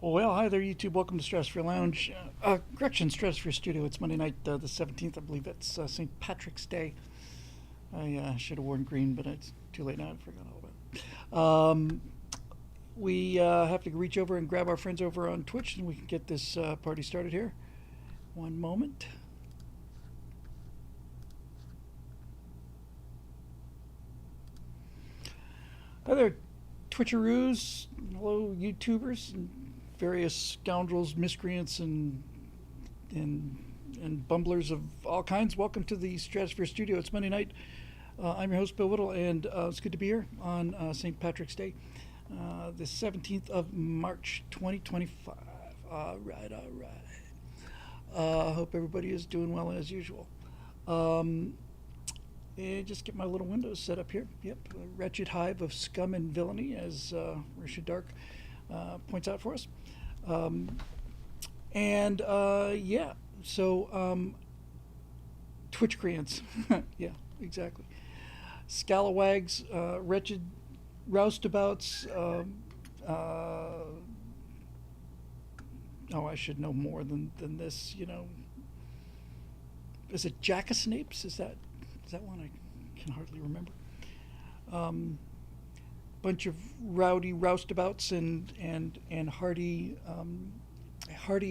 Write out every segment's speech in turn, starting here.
Well, hi there, YouTube. Welcome to Stratosphere Lounge. Correction, Stratosphere Studio. It's Monday night, the 17th. I believe it's St. Patrick's Day. I should have worn green, but it's too late now. I forgot all about it. We have to reach over and grab our friends over on Twitch, and we can get this party started here. One moment. Hi there, Twitcheroos. Hello, YouTubers, and various scoundrels, miscreants, and and bumblers of all kinds. Welcome to the Stratosphere Studio. It's Monday night. I'm your host, Bill Whittle, and it's good to be here on St. Patrick's Day, the 17th of March, 2025. All right, all right. Hope everybody is doing well as usual. And just get my little windows set up here. Yep, a wretched hive of scum and villainy, as Risha Dark points out for us. And yeah, so Twitch creants. Yeah, exactly. Scalawags, wretched roustabouts. Oh, I should know more than this, you know. Is it Jackasnapes? Is that one? I can hardly remember. Bunch of rowdy roustabouts and hearty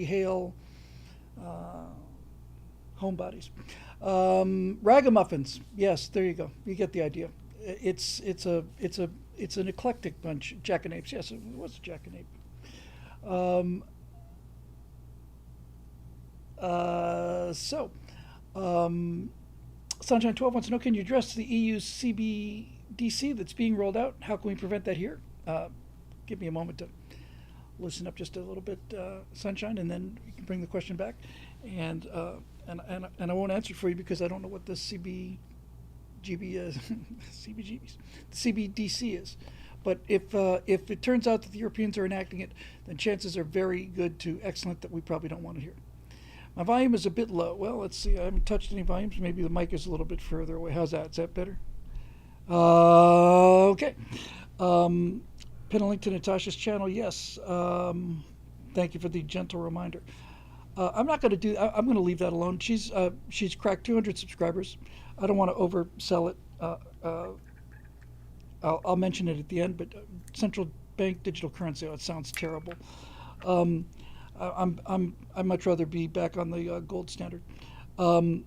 hail homebodies. Ragamuffins. Yes, there you go. You get the idea. It's an eclectic bunch. Jackanapes. Yes, it was a jackanape. Um, so, um, Sunshine 12 wants to know, can you address the EU CBDC that's being rolled out? How can we prevent that here? Give me a moment to loosen up just a little bit, Sunshine, and then you can bring the question back. And I won't answer for you because I don't know what the CBGB is, CBGBs, the CBDC is. But if it turns out that the Europeans are enacting it, then chances are very good to excellent that we probably don't want it here. My volume is a bit low. Well, let's see. I haven't touched any volumes. Maybe the mic is a little bit further away. How's that? Is that better? Okay. Pin a link to Natasha's channel. Yes. Thank you for the gentle reminder. I'm not going to do. I'm going to leave that alone. She's cracked 200 subscribers. I don't want to oversell it. I'll mention it at the end. But central bank digital currency. Oh, it sounds terrible. Um, I'd much rather be back on the gold standard. Um,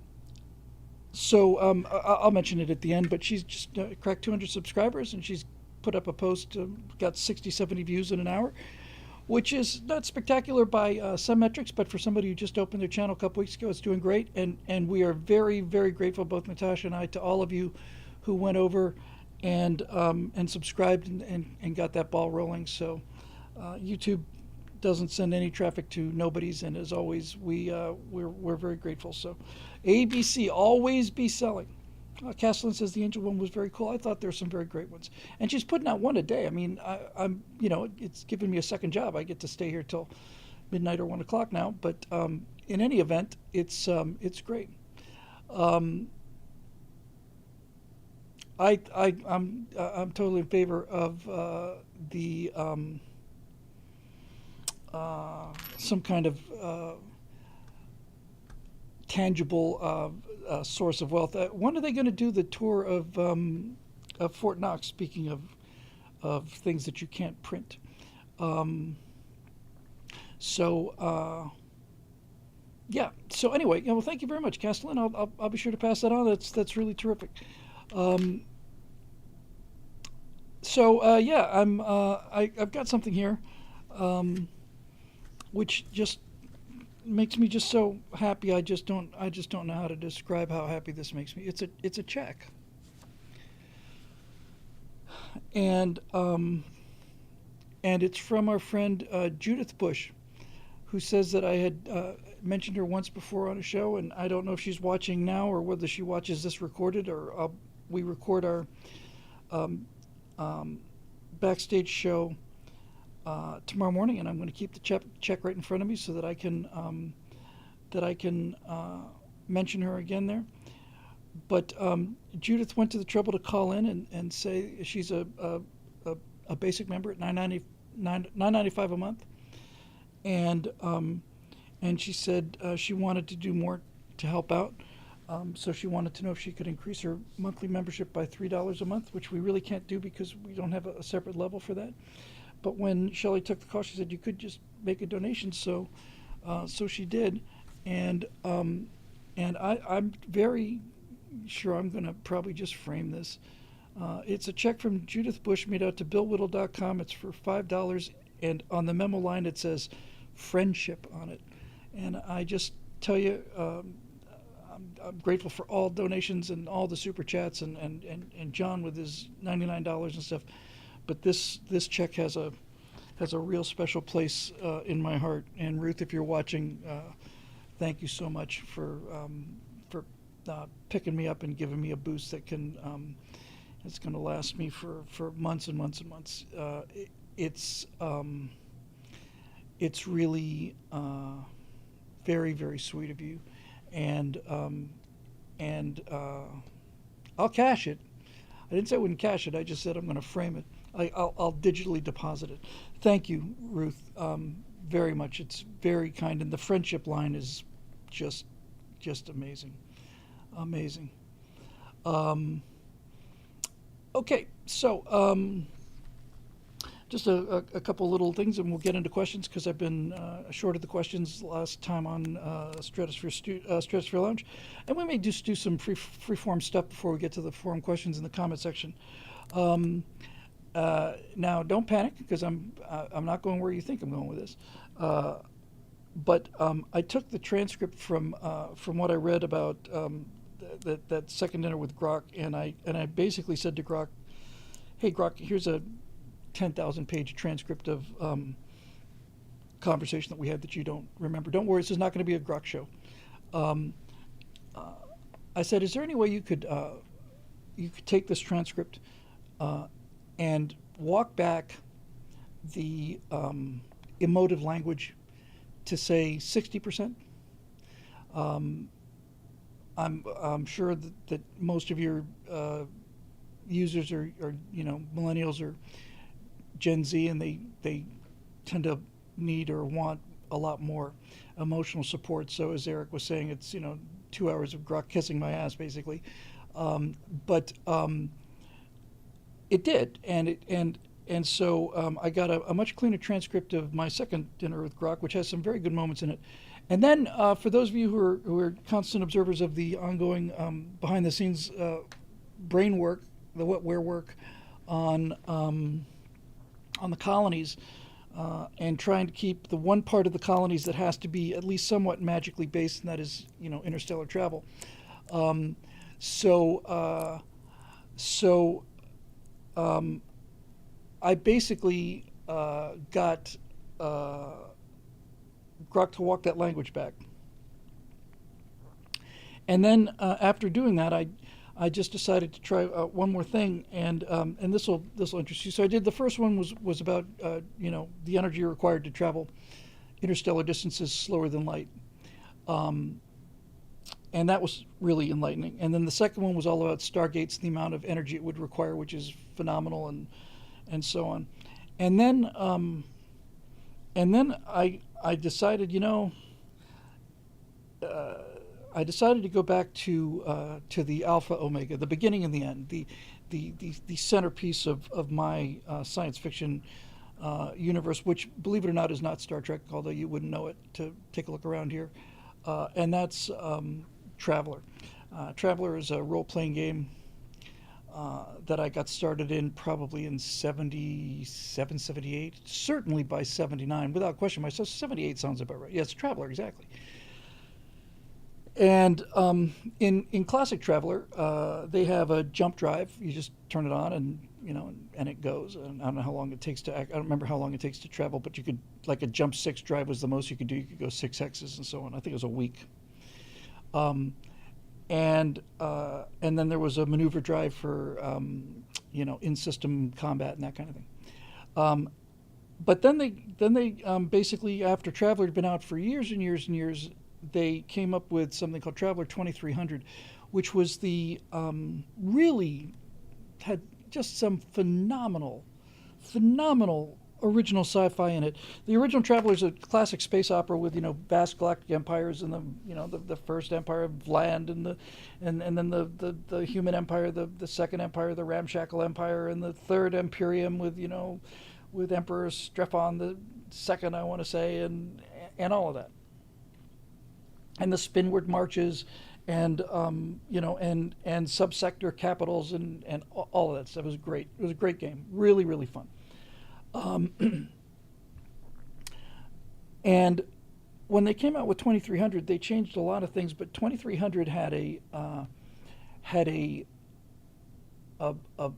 I'll mention it at the end, but she's just cracked 200 subscribers, and she's put up a post, got 60, 70 views in an hour, which is not spectacular by some metrics, but for somebody who just opened their channel a couple weeks ago, it's doing great. And we are very, very grateful, both Natasha and I, to all of you who went over and subscribed and got that ball rolling. So YouTube doesn't send any traffic to nobodies, and as always, we're very grateful. So, ABC, always be selling. Castellan says the Angel one was very cool. I thought there were some very great ones, and she's putting out one a day. I mean, I'm it's giving me a second job. I get to stay here till midnight or 1 o'clock now. But in any event, it's great. Um, I'm totally in favor of the some kind of tangible source of wealth. When are they going to do the tour of Fort Knox? Speaking of things that you can't print, um, so yeah. So anyway, well, thank you very much, Castellan. I'll be sure to pass that on. That's really terrific. Um, yeah, I've got something here. Um, which just makes me just so happy. I just don't know how to describe how happy this makes me. It's a check, and it's from our friend Judith Bush, who says that I had mentioned her once before on a show, and I don't know if she's watching now or whether she watches this recorded, or we record our um, um, backstage show tomorrow morning, and I'm going to keep the check right in front of me so that I can mention her again there. But Judith went to the trouble to call in and say she's a basic member at $9.95 a month, and and she said she wanted to do more to help out. So she wanted to know if she could increase her monthly membership by $3 a month, which we really can't do because we don't have a separate level for that. But when Shelley took the call, she said you could just make a donation. So she did, and I'm very sure I'm going to probably just frame this. It's a check from Judith Bush made out to BillWhittle.com. It's for $5, and on the memo line it says friendship on it. And I just tell you, I'm grateful for all donations and all the super chats and John with his $99 and stuff. But this check has a real special place in my heart. And Ruth, if you're watching, thank you so much for picking me up and giving me a boost that can it's going to last me for months and months and months. It's really very, very sweet of you, and I'll cash it. I didn't say I wouldn't cash it. I just said I'm going to frame it. I'll digitally deposit it. Thank you, Ruth, very much. It's very kind, and the friendship line is just amazing, amazing. Okay, so just a couple little things, and we'll get into questions because I've been short of the questions last time on Stratosphere Lounge, and we may just do some free-form stuff before we get to the forum questions in the comment section. Now, don't panic because I'm not going where you think I'm going with this. But I took the transcript from what I read about that second dinner with Grok, and I basically said to Grok, "Hey, Grok, here's a 10,000-page transcript of conversation that we had that you don't remember. Don't worry, this is not going to be a Grok show." I said, "Is there any way you could take this transcript and walk back the emotive language to say 60%?" I'm sure that most of your users are millennials or Gen Z, and they tend to need or want a lot more emotional support. So as Eric was saying, it's 2 hours of Grok kissing my ass basically, but it did, and so I got a much cleaner transcript of my second dinner with Grok, which has some very good moments in it. And then for those of you who are constant observers of the ongoing behind the scenes brain work, the wetware work on the colonies, and trying to keep the one part of the colonies that has to be at least somewhat magically based, and that is interstellar travel. I basically got Grok to walk that language back. And then after doing that, I just decided to try one more thing, and this will interest you. So I did the first one was about the energy required to travel interstellar distances slower than light, and that was really enlightening. And then the second one was all about stargates, the amount of energy it would require, which is phenomenal, and so on. And then I decided, I decided to go back to the Alpha Omega, the beginning and the end, the centerpiece of my science fiction universe, which, believe it or not, is not Star Trek, although you wouldn't know it to take a look around here. And that's Traveler. Traveler is a role-playing game that I got started in probably in 77, 78, certainly by 79, without question. Myself, 78 sounds about right. Yes, Traveler, exactly. And in classic Traveler, they have a jump drive. You just turn it on, and and it goes. And I don't know how long it takes to. I don't remember how long it takes to travel, but you could, like, a jump 6 drive was the most you could do. You could go 6 hexes and so on. I think it was a week. And then there was a maneuver drive for in-system combat and that kind of thing. But then they basically, after Traveler had been out for years and years and years, they came up with something called Traveler 2300, which was the really had just some phenomenal original sci-fi in it. The original Traveler is a classic space opera with vast galactic empires, and the first empire of land, and then the human empire, the second empire, the ramshackle empire, and the third Imperium with Emperor Strephon the second, I want to say, and all of that, and the spinward marches, and and subsector capitals, and all of that stuff. It was great. It was a great game. Really, really fun. And when they came out with 2300, they changed a lot of things, but 2300 had a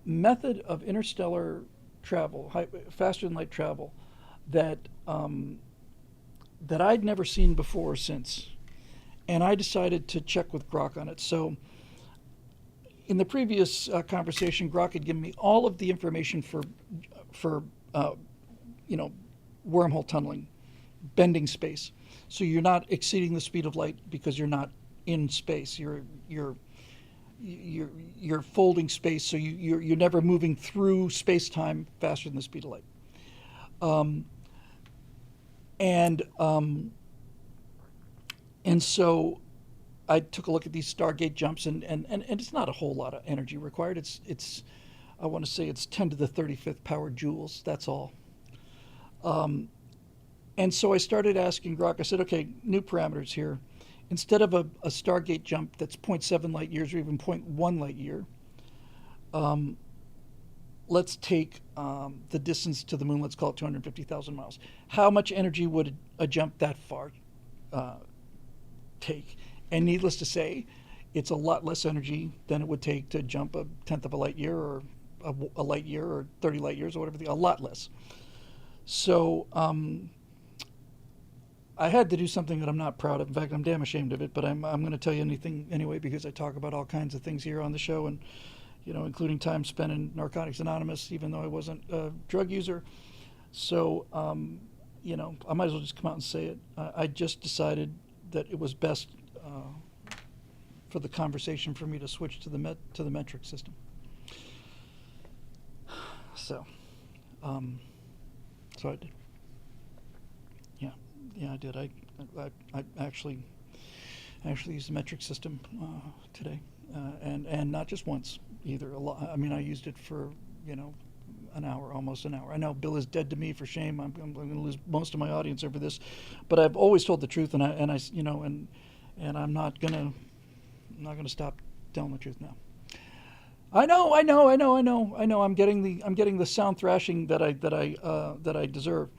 method of interstellar travel, faster than light travel, that that I'd never seen before or since, and I decided to check with Grok on it. So in the previous conversation, Grok had given me all of the information for wormhole tunneling, bending space. So you're not exceeding the speed of light because you're not in space. You're folding space, so you're never moving through space-time faster than the speed of light. And so I took a look at these Stargate jumps, and it's not a whole lot of energy required. It's I want to say it's 10 to the 35th power joules. That's all. And so I started asking Grok. I said, okay, new parameters here. Instead of a Stargate jump that's 0.7 light years or even 0.1 light year, let's take the distance to the moon. Let's call it 250,000 miles. How much energy would a jump that far take? And needless to say, it's a lot less energy than it would take to jump a tenth of a light year, or a light year, or 30 light years, or whatever. A lot less. So I had to do something that I'm not proud of. In fact, I'm damn ashamed of it. But I'm going to tell you anything anyway, because I talk about all kinds of things here on the show, and including time spent in Narcotics Anonymous, even though I wasn't a drug user. So I might as well just come out and say it. I just decided that it was best for the conversation for me to switch to the metric system. So I did. Yeah, I did. I actually used the metric system today, and not just once either. A lot. I mean, I used it for an hour, almost an hour. I know Bill is dead to me, for shame. I'm going to lose most of my audience over this, but I've always told the truth, and I'm not gonna stop telling the truth now. I know. I'm getting the sound thrashing that I deserve.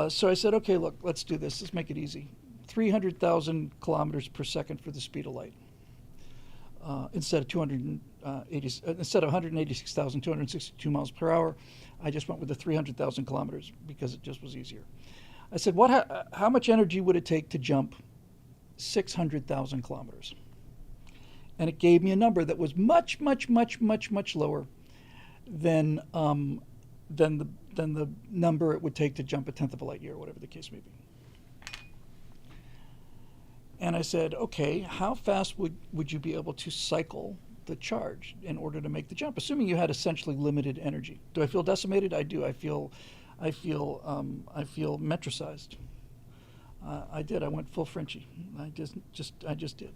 So I said, okay, look, let's do this. Let's make it easy. 300,000 kilometers per second for the speed of light. Instead of 186,262 miles per hour, I just went with the 300,000 kilometers because it just was easier. I said, how much energy would it take to jump 600,000 kilometers? And it gave me a number that was much, much, much, much, much lower than the number it would take to jump a tenth of a light year, or whatever the case may be. And I said, okay, how fast would you be able to cycle the charge in order to make the jump, assuming you had essentially limited energy? Do I feel decimated? I do. I feel metricized. I did. I went full Frenchy. I just did.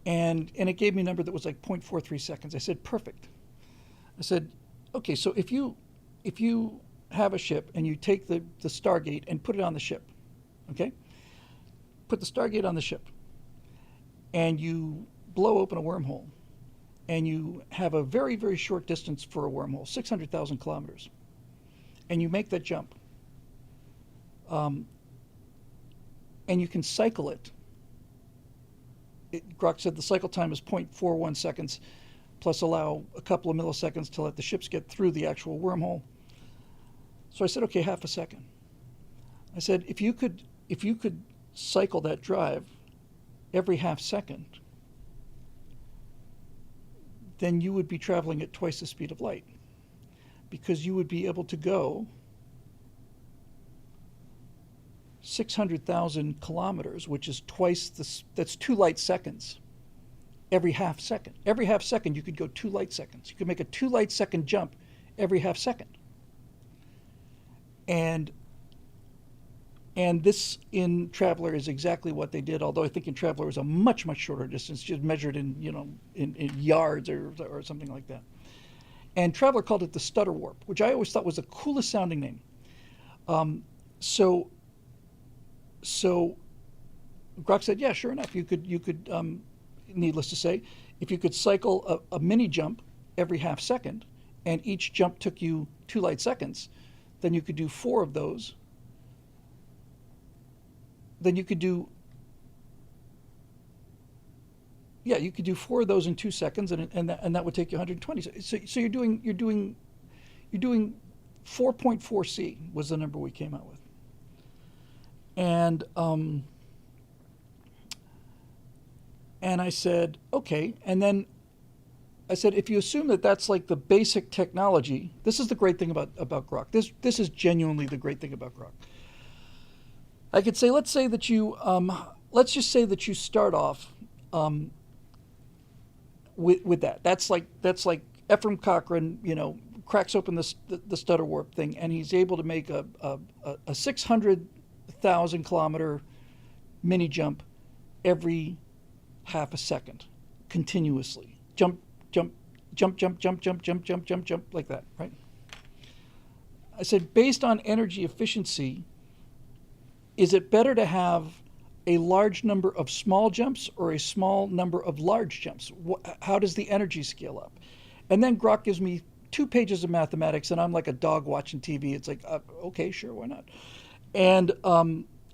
And it gave me a number that was like 0.43 seconds. I said, perfect. I said, okay, so if you have a ship and you take the Stargate and put it on the ship, okay? Put the Stargate on the ship, and you blow open a wormhole, and you have a very, very short distance for a wormhole, 600,000 kilometers, and you make that jump, and you can cycle it. Grok said the cycle time is 0.41 seconds, plus allow a couple of milliseconds to let the ships get through the actual wormhole. So I said, okay, half a second. I said, if you could cycle that drive every half second, then you would be traveling at twice the speed of light, because you would be able to go 600,000 kilometers, which is that's 2 light seconds every half second. Every half second you could go 2 light seconds. You could make a 2 light second jump every half second. And and this in Traveler is exactly what they did. Although I think in Traveler it was a much much shorter distance, just measured in in yards or something like that. And Traveler called it the Stutter Warp, which I always thought was the coolest sounding name. Um, so so Grok said, yeah, sure enough, you could needless to say, if you could cycle a mini jump every half second, and each jump took you 2 light seconds, then you could do four of those. Then you could do Yeah, you could do four of those in 2 seconds, and that would take you 120. So you're doing 4.4 C was the number we came out with, and and I said okay, and then I said if you assume that that's like the basic technology, this is the great thing about Grok. This is genuinely the great thing about Grok. I could say let's just say that you start off um, with that. That's like Ephraim Cochrane, cracks open the stutter warp thing, and he's able to make a 600,000 kilometer mini jump every half a second, continuously. Jump, jump, jump, jump, jump, jump, jump, jump, jump, jump, like that, right? I said, based on energy efficiency, is it better to have a large number of small jumps or a small number of large jumps? How does the energy scale up? And then Grok gives me 2 pages of mathematics, and I'm like a dog watching TV. It's like, okay, sure, why not? And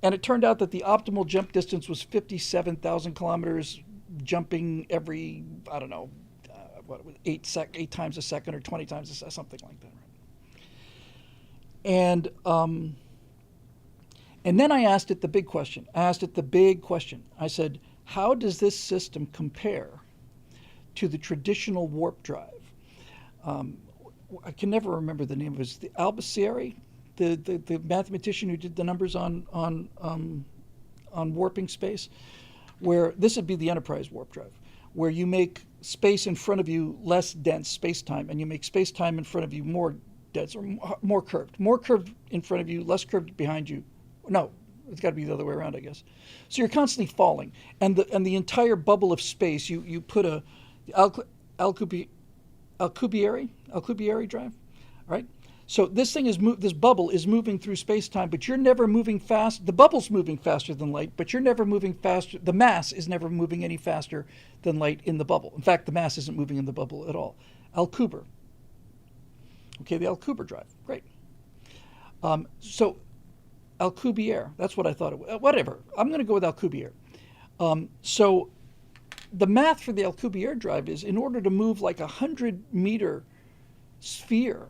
it turned out that the optimal jump distance was 57,000 kilometers, jumping every, I don't know, what, 8 times a second or 20 times a second, something like that. Right? And then I asked it the big question. I said, how does this system compare to the traditional warp drive? I can never remember the name of it. It's the Albaceri, the mathematician who did the numbers on warping space, where this would be the Enterprise warp drive, where you make space in front of you less dense space-time, and you make space-time in front of you more dense or more curved. More curved in front of you, less curved behind you. No, it's got to be the other way around, I guess. So you're constantly falling, and the entire bubble of space, you put a Alcubierre drive, all right? So this bubble is moving through space-time, but you're never moving fast. The bubble's moving faster than light, but you're never moving faster. The mass is never moving any faster than light in the bubble. In fact, the mass isn't moving in the bubble at all. Alcubierre. Okay, the Alcubierre drive. Great. So Alcubierre, that's what I thought it was. Whatever. I'm going to go with Alcubierre. So the math for the Alcubierre drive is, in order to move like 100-meter sphere,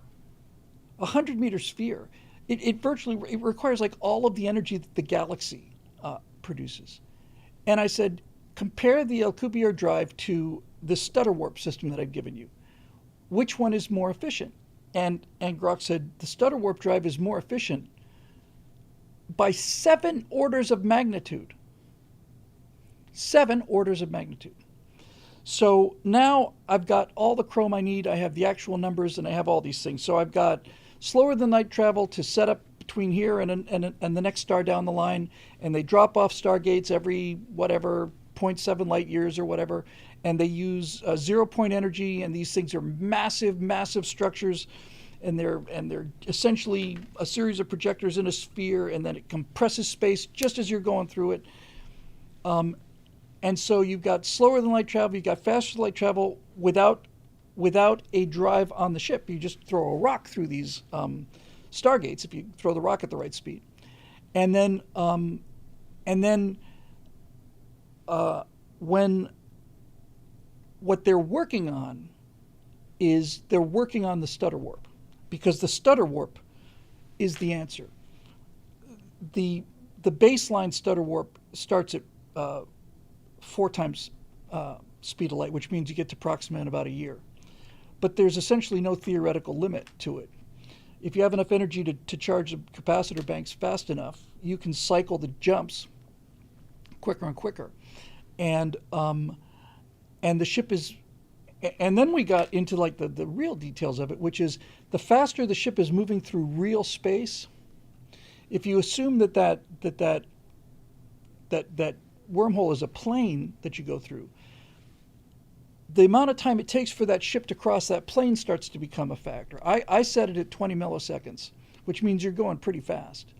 it requires like all of the energy that the galaxy produces. And I said, compare the Alcubierre drive to the stutter warp system that I've given you. Which one is more efficient? And Grok said, the stutter warp drive is more efficient by 7 orders of magnitude. 7 orders of magnitude. So now I've got all the chrome I need. I have the actual numbers, and I have all these things. So I've got slower than light travel to set up between here and the next star down the line, and they drop off stargates every whatever 0.7 light years or whatever, and they use 0-point energy, and these things are massive structures, and they're essentially a series of projectors in a sphere, and then it compresses space just as you're going through it. And so you've got slower than light travel, you've got faster than light travel without a drive on the ship. You just throw a rock through these stargates if you throw the rock at the right speed. And then when what they're working on is they're working on the stutter warp, because the stutter warp is the answer. The baseline stutter warp starts at 4 times speed of light, which means you get to Proxima in about a year. But there's essentially no theoretical limit to it. If you have enough energy to charge the capacitor banks fast enough, you can cycle the jumps quicker and quicker. And the ship is, and then we got into like the real details of it, which is the faster the ship is moving through real space, if you assume that wormhole is a plane that you go through, the amount of time it takes for that ship to cross that plane starts to become a factor. I set it at 20 milliseconds, which means you're going pretty fast.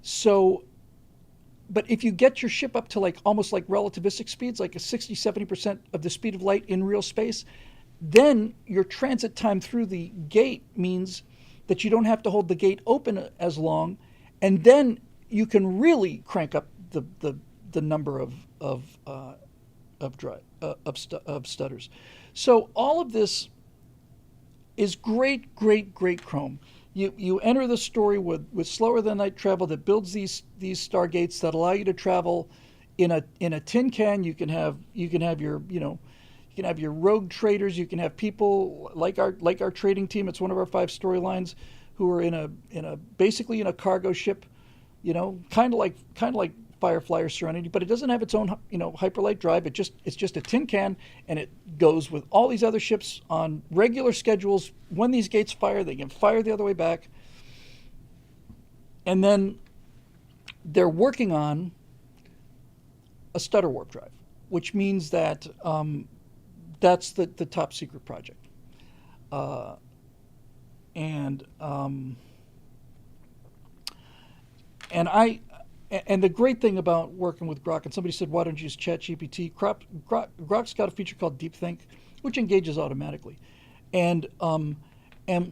So, but if you get your ship up to like almost like relativistic speeds, like a 60, 70% of the speed of light in real space, then your transit time through the gate means that you don't have to hold the gate open as long, and then you can really crank up the number of stutters. So all of this is great, great, great Chrome. You enter the story with slower than light travel that builds these stargates that allow you to travel in a tin can. You can have your you can have your rogue traders. You can have people like our trading team. It's one of our 5 storylines, who are in a basically in a cargo ship, kind of like Firefly or Serenity, but it doesn't have its own hyperlight drive. It's just a tin can, and it goes with all these other ships on regular schedules. When these gates fire, they can fire the other way back, and then they're working on a stutter warp drive, which means that that's the top secret project. And the great thing about working with Grok, and somebody said, why don't you use ChatGPT? Grok's got a feature called Deep Think, which engages automatically. And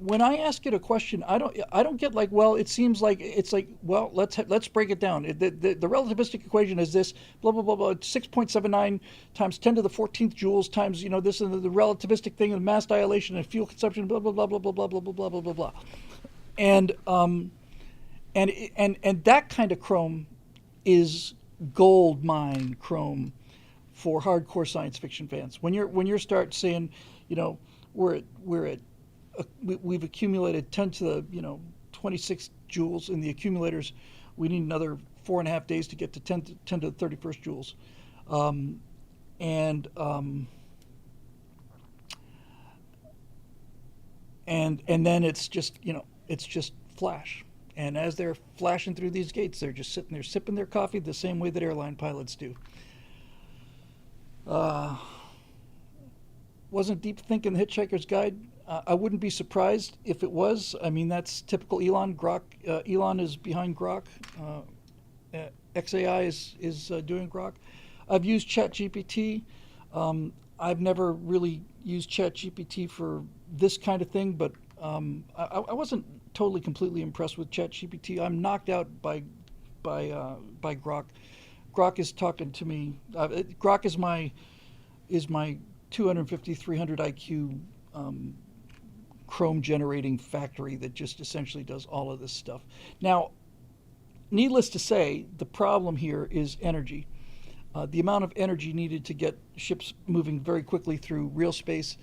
when I ask it a question, I don't get like, well, it seems like it's like, well, let's break it down. The relativistic equation is this, blah blah blah blah, 6.79 times 10 to the 14th joules times this, and the relativistic thing, and mass dilation and fuel consumption, blah blah blah blah blah blah blah blah blah blah blah blah, and that kind of Chrome is gold mine Chrome for hardcore science fiction fans. When you start saying, we've accumulated 10 to the 26 joules in the accumulators. We need another 4.5 days to get to 10 to the 31st joules, and then it's just flash. And as they're flashing through these gates, they're just sitting there sipping their coffee the same way that airline pilots do. Wasn't Deep Think in the Hitchhiker's Guide? I wouldn't be surprised if it was. I mean, that's typical Elon. Elon is behind Grok. XAI is doing Grok. I've used ChatGPT. I've never really used ChatGPT for this kind of thing, but I wasn't totally completely impressed with ChatGPT. I'm knocked out by Grok. Grok is talking to me. Grok is my 250, 300 IQ Chrome generating factory that just essentially does all of this stuff. Now, needless to say, the problem here is energy. The amount of energy needed to get ships moving very quickly through real space,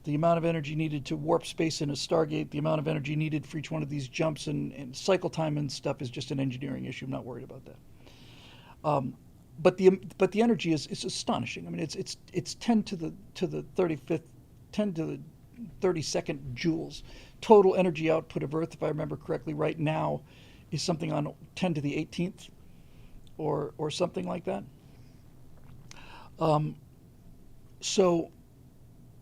the amount of energy needed to warp space in a Stargate, the amount of energy needed for each one of these jumps and cycle time and stuff is just an engineering issue. I'm not worried about that. But the energy is astonishing. I mean, it's 10 to the 35th, 10 to the 32nd joules. Total energy output of Earth, if I remember correctly, right now is something on 10 to the 18th, or something like that. So.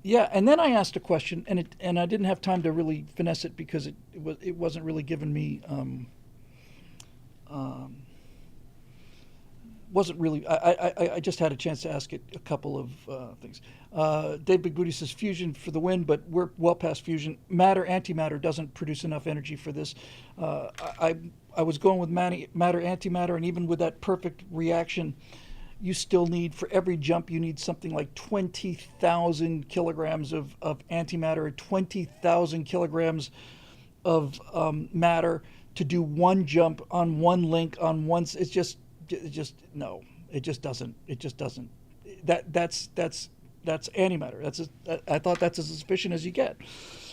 Yeah, and then I asked a question, and I didn't have time to really finesse it because it wasn't really giving me wasn't really. I just had a chance to ask it a couple of things. Dave Big Booty says fusion for the win, but we're well past fusion. Matter antimatter doesn't produce enough energy for this. I was going with matter antimatter, and even with that perfect reaction, you still need, for every jump, you need something like 20,000 kilograms of antimatter, or 20,000 kilograms of matter to do one jump on one link on one. It's just no. It just doesn't. That's antimatter. I thought that's as efficient as you get.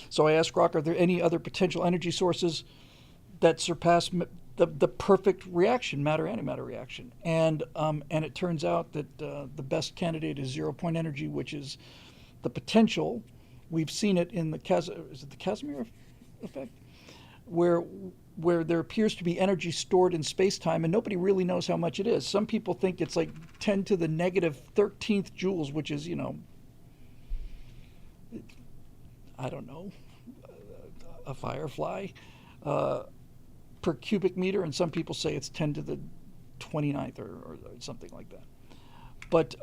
So I asked Grok, are there any other potential energy sources that surpass the perfect reaction, matter-antimatter reaction, and it turns out that the best candidate is zero-point energy, which is the potential. We've seen it in the Casimir effect, where where there appears to be energy stored in space-time, and nobody really knows how much it is. Some people think it's like 10 to the negative 13th joules, which is, I don't know, a firefly uh, per cubic meter, and some people say it's 10 to the 29th or something like that. But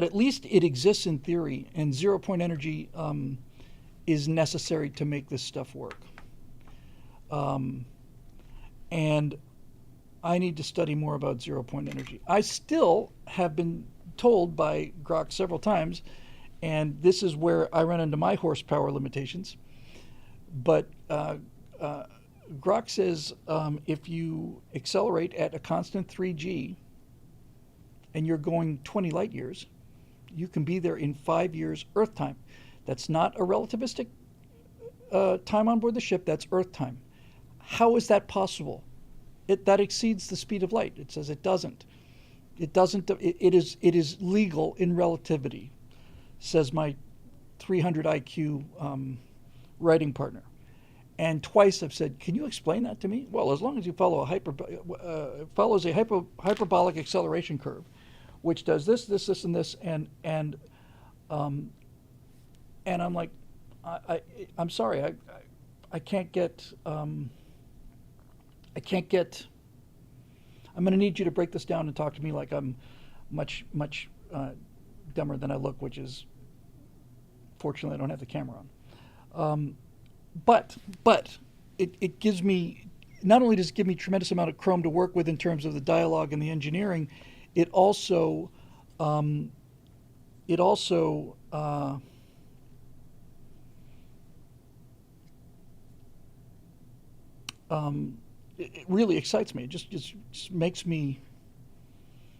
at least it exists in theory, and zero point energy is necessary to make this stuff work. Um, and I need to study more about zero point energy. I still have been told by Grok several times, and this is where I run into my horsepower limitations. But Grok says if you accelerate at a constant 3g and you're going 20 light years, you can be there in 5 years Earth time. That's not a relativistic time on board the ship, that's Earth time. How is that possible? That exceeds the speed of light. It says it doesn't. It doesn't. It is legal in relativity, says my 300 IQ writing partner. And twice I've said, "Can you explain that to me?" Well, as long as you follow follows a hyperbolic acceleration curve, which does this, and this, um, and I'm like, I'm sorry, I can't get. I can't get. I'm going to need you to break this down and talk to me like I'm much dumber than I look, which is, fortunately, I don't have the camera on. But it gives me, not only does it give me tremendous amount of chrome to work with in terms of the dialogue and the engineering, it also um, it also it really excites me. It just makes me,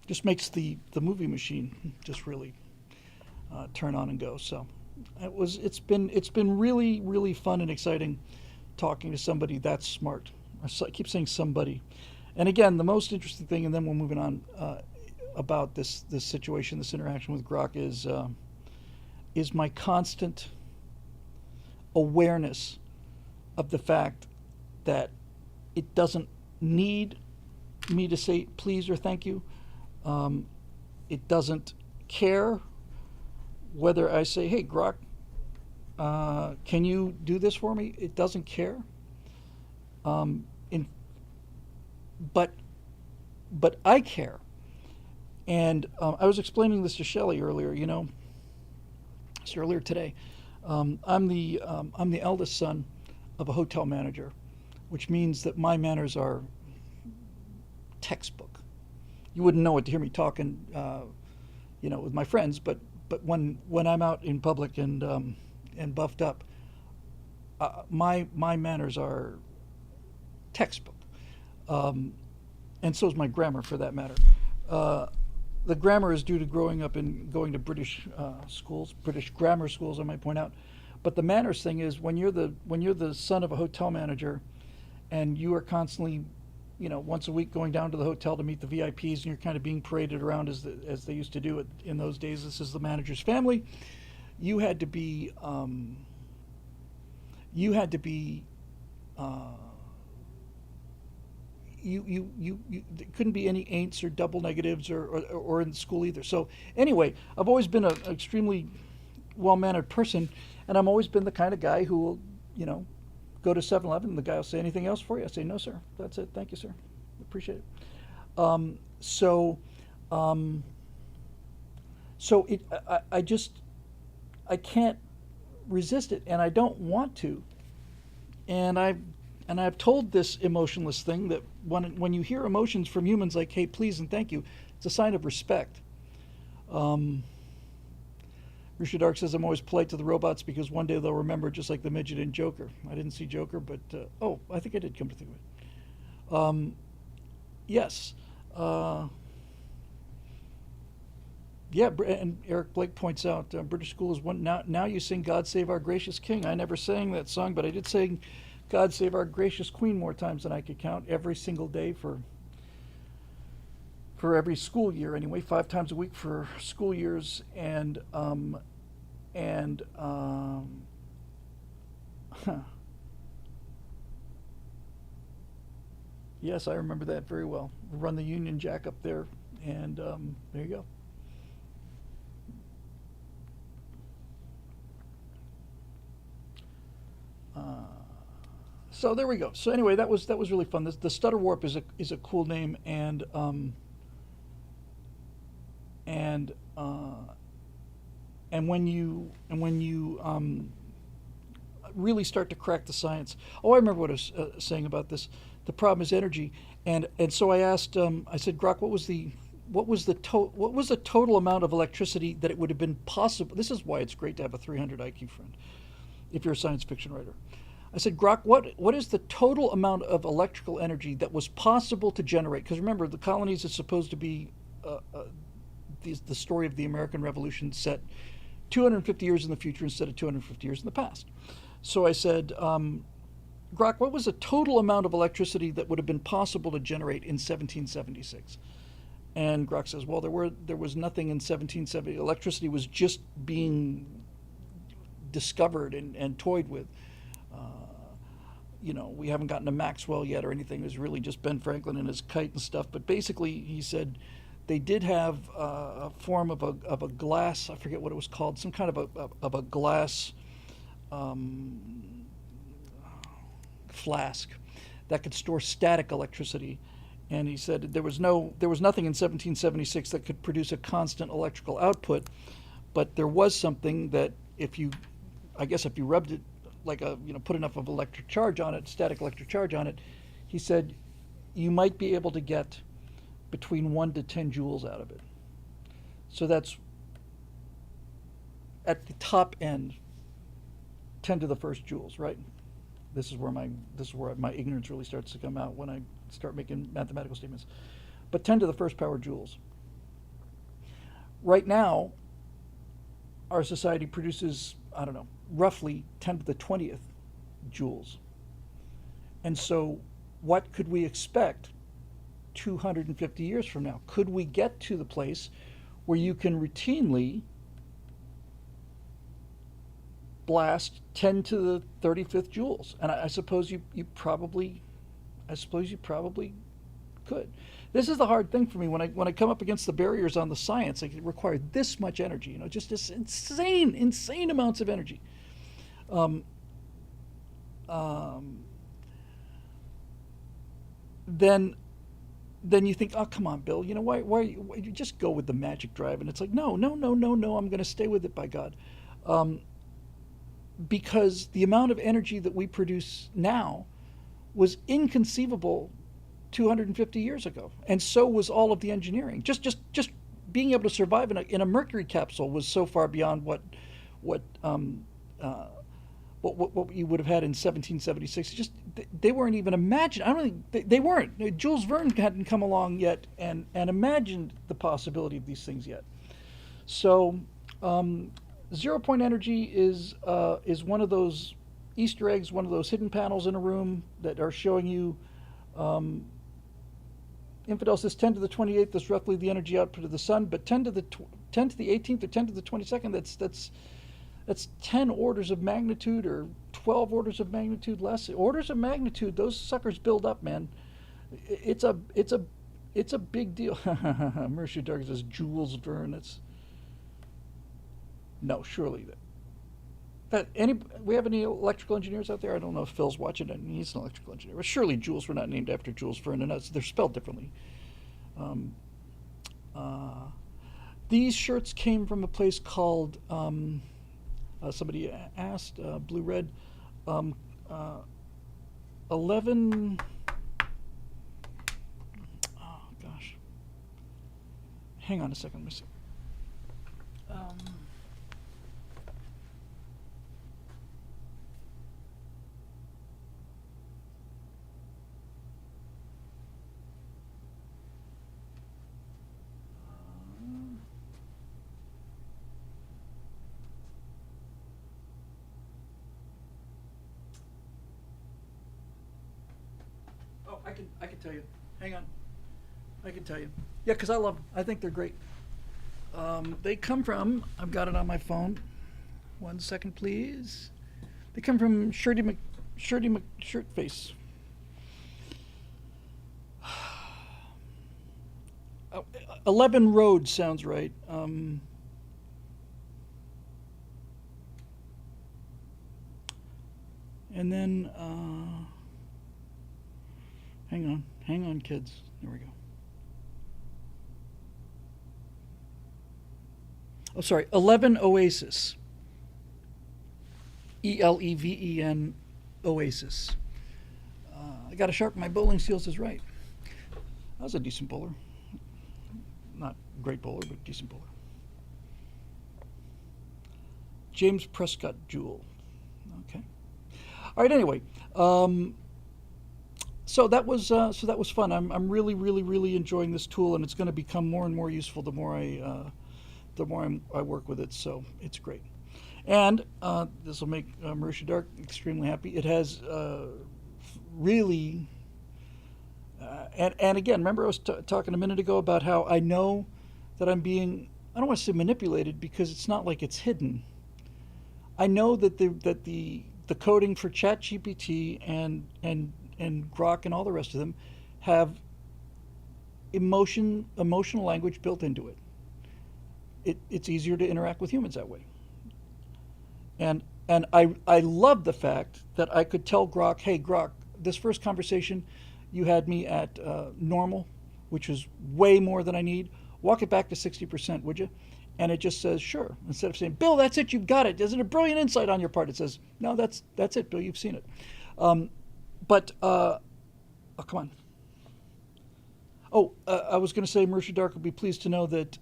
just makes the movie machine just really turn on and go. So it's been really really fun and exciting talking to somebody that's smart. I keep saying somebody, and again, the most interesting thing, and then we're moving on about this situation, this interaction with Grok is my constant awareness of the fact that it doesn't need me to say please or thank you. It doesn't care whether I say, "Hey, Grok, can you do this for me?" It doesn't care. In, but I care. And I was explaining this to Shelley earlier. Just earlier today. I'm the eldest son of a hotel manager, which means that my manners are textbook. You wouldn't know it to hear me talking, with my friends, but when I'm out in public and buffed up, my manners are textbook, and so is my grammar, for that matter. The grammar is due to growing up and going to British schools, British grammar schools, I might point out. But the manners thing is when you're the son of a hotel manager, and you are constantly, once a week going down to the hotel to meet the VIPs, and you're kind of being paraded around as they used to do it in those days. This is the manager's family. You had to be. There couldn't be any ain'ts or double negatives or in school either. So anyway, I've always been an extremely well-mannered person, and I've always been the kind of guy who will, go to 7-Eleven and the guy will say, "Anything else for you?" I say, "No, sir. That's it. Thank you, sir. Appreciate it." Um, so, um, so I can't resist it, and I don't want to. And I've told this emotionless thing that when you hear emotions from humans like "Hey, please and thank you," it's a sign of respect. Um, Richard Dark says, "I'm always polite to the robots because one day they'll remember, just like the midget in Joker." I didn't see Joker, but I think I did, come to think of it. Yes. Uh, yeah, and Eric Blake points out British school is one. Now you sing "God Save Our Gracious King." I never sang that song, but I did sing "God Save Our Gracious Queen" more times than I could count every single day for every school year anyway, 5 times a week for school years, and huh. Yes, I remember that very well. Run the Union Jack up there, and there you go. Uh, so there we go. So anyway, that was really fun. The Stutter Warp is a cool name, and and when you really start to crack the science. Oh, I remember what I was saying about this. The problem is energy, and so I asked. I said, Grok, what was the total amount of electricity that it would have been possible? This is why it's great to have a 300 IQ friend, if you're a science fiction writer. I said, Grok, what is the total amount of electrical energy that was possible to generate? Because remember, the colonies is supposed to be the story of the American Revolution set 250 years in the future instead of 250 years in the past. So I said, Grok, what was the total amount of electricity that would have been possible to generate in 1776? And Grok says, well, there was nothing in 1770. Electricity was just being discovered and toyed with. Uh, we haven't gotten to Maxwell yet or anything. It was really just Ben Franklin and his kite and stuff. But basically, he said they did have a form of a glass. I forget what it was called. Some kind of a glass um, flask that could store static electricity. And he said there was nothing in 1776 that could produce a constant electrical output, but there was something that if you rubbed it like put enough of electric charge on it, static electric charge on it, he said you might be able to get between 1 to 10 joules out of it. So that's at the top end, 10 to the first joules, right? This is where my ignorance really starts to come out when I start making mathematical statements. But 10 to the first power joules. Right now, our society produces, I don't know, roughly 10 to the 20th joules. And so what could we expect 250 years from now? Could we get to the place where you can routinely blast 10 to the 35th joules? And I suppose you probably could. This is the hard thing for me when I come up against the barriers on the science. Like, it required this much energy, just this insane amounts of energy. Um, um, then then you think, oh, come on, Bill, why you just go with the magic drive? And it's like, no, no, no, no, no, I'm going to stay with it, by God. Um, because the amount of energy that we produce now was inconceivable 250 years ago, and so was all of the engineering. Just being able to survive in a Mercury capsule was so far beyond what um, uh, what you would have had in 1776. Just they weren't even imagined. I don't think they weren't. Jules Verne hadn't come along yet and imagined the possibility of these things yet. So 0 point energy is one of those Easter eggs, one of those hidden panels in a room that are showing you. Infidel says 10 to the 28th is roughly the energy output of the sun, but 10 to the 18th or 10 to the 22nd, that's 10 orders of magnitude or 12 orders of magnitude less. Orders of magnitude, those suckers build up, man. It's a big deal. Mercia Dark says Jules Verne. No, surely we have any electrical engineers out there? I don't know if Phil's watching it. He's an electrical engineer. But surely Jules were not named after Jules Verne, and they're spelled differently. Um, uh, these shirts came from a place called, somebody asked, Blue Red, um, uh, 11, oh gosh. Hang on a second, let me see. Um, I can tell you. Hang on. I can tell you. Yeah, because I love them. I think they're great. They come from, I've got it on my phone. 1 second, please. They come from Shirtface. 11 roads sounds right. And then, hang on, kids. There we go. Oh, sorry, 11 Oasis. Eleven Oasis. I got to sharpen my bowling skills is right. I was a decent bowler. Not great bowler, but decent bowler. James Prescott Jewell. Okay. All right. Anyway, so that was fun. I'm really enjoying this tool, and it's going to become more and more useful the more I work with it. So it's great. And this will make Marisha Dark extremely happy. It has really, and again, remember I was talking a minute ago about how I know that I'm being, I don't want to say manipulated because it's not like it's hidden. I know that the coding for ChatGPT and Grok and all the rest of them have emotional language built into it. It's easier to interact with humans that way. And I love the fact that I could tell Grok, hey Grok, this first conversation, you had me at normal, which is way more than I need. Walk it back to 60%, would you? And it just says, sure. Instead of saying, Bill, that's it, you've got it. Isn't it a brilliant insight on your part? It says, no, that's it, Bill, you've seen it. Oh, come on. Oh, I was going to say, Marisha Dark will be pleased to know that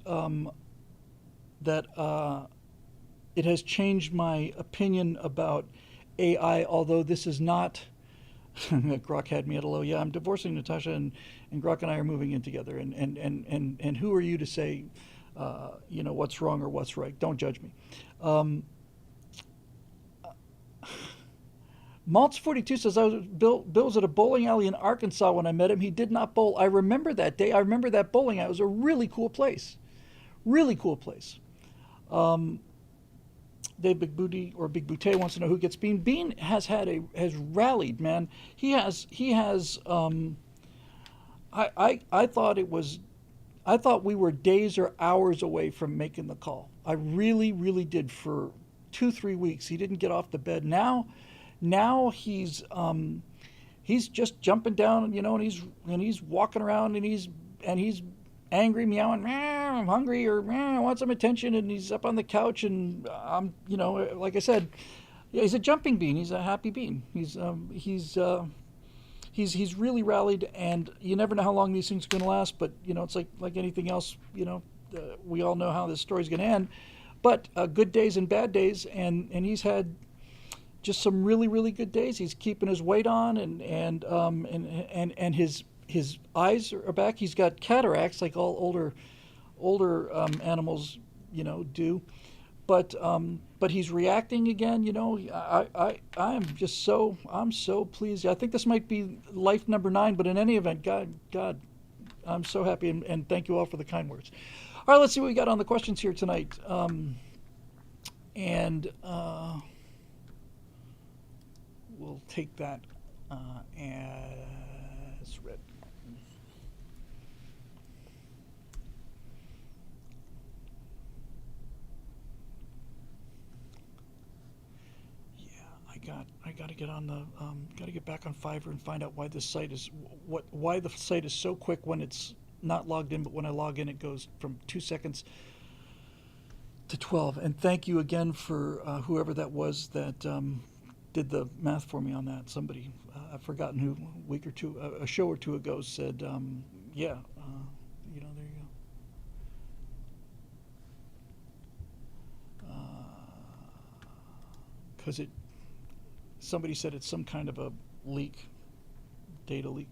it has changed my opinion about AI, although this is not. Grok had me at a low. Yeah, I'm divorcing Natasha, and Grok and I are moving in together. And who are you to say, what's wrong or what's right? Don't judge me. Maltz42 says, Bill was at a bowling alley in Arkansas when I met him. He did not bowl. I remember that day. I remember that bowling alley. It was a really cool place. Really cool place. Dave Big Booty or Big Boutte wants to know who gets Bean. Bean has rallied, man. He has. I thought we were days or hours away from making the call. I really did. For 2-3 weeks, he didn't get off the bed. Now he's just jumping down, and he's walking around, and he's angry, meowing, I'm hungry, or I want some attention, and he's up on the couch, and like I said, yeah, he's a jumping bean. He's a happy bean. He's really rallied, and you never know how long these things are going to last. But it's like anything else. We all know how this story's going to end. But good days and bad days, and he's had just some really good days. He's keeping his weight on, and his eyes are back. He's got cataracts like all older animals, do. But he's reacting again. I'm so pleased. I think this might be life number 9. But in any event, God, I'm so happy, and thank you all for the kind words. All right, let's see what we got on the questions here tonight. We'll take that as read. I got to get on the got to get back on Fiverr and find out why the site is so quick when it's not logged in, but when I log in, it goes from 2 seconds to 12. And thank you again for whoever that was that did the math for me on that. Somebody, I've forgotten who, a show or two ago said, there you go. Because somebody said it's some kind of a leak, data leak.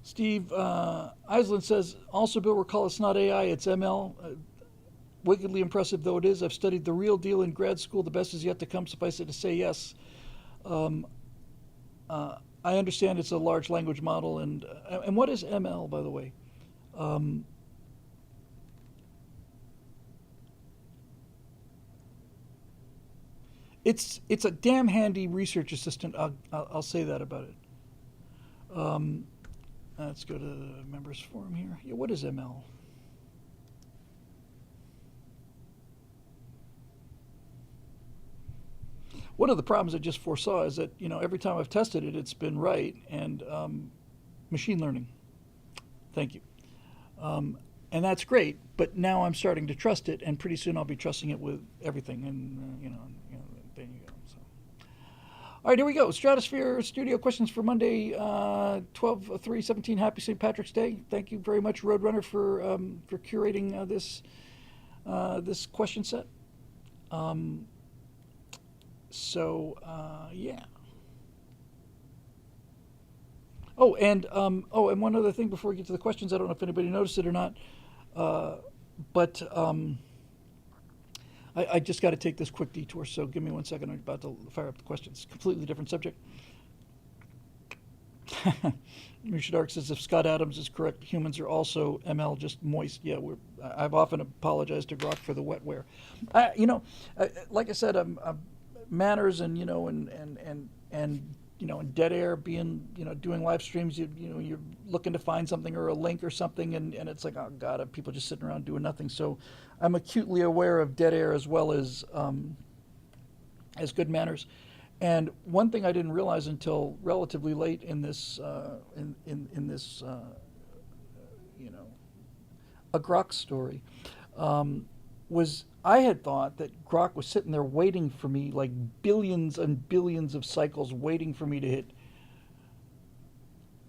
Steve Island says, also, Bill, recall it's not AI, it's ML. Wickedly impressive though it is, I've studied the real deal in grad school. The best is yet to come. Suffice it to say, yes. I understand it's a large language model, and what is ML, by the way? It's a damn handy research assistant. I'll say that about it. Let's go to the members forum here. Yeah, what is ML? One of the problems I just foresaw is that, every time I've tested it, it's been right. And machine learning. Thank you. And that's great, but now I'm starting to trust it, and pretty soon I'll be trusting it with everything. And, there you go. So. All right, here we go. Stratosphere Studio questions for Monday, 12/3/17. Happy St. Patrick's Day. Thank you very much, Roadrunner, for curating this question set. Yeah. And one other thing before we get to the questions. I don't know if anybody noticed it or not, but I just got to take this quick detour. So give me 1 second. I'm about to fire up the questions. Completely different subject. Richard Ark says if Scott Adams is correct, humans are also ML, just moist. Yeah, I've often apologized to Grok for the wetware. Like I said, manners and and dead air being doing live streams. You're looking to find something or a link or something, and it's like, oh god, people just sitting around doing nothing. So I'm acutely aware of dead air as well as good manners. And one thing I didn't realize until relatively late in this a Grok story was I had thought that Grok was sitting there waiting for me, like billions and billions of cycles waiting for me to hit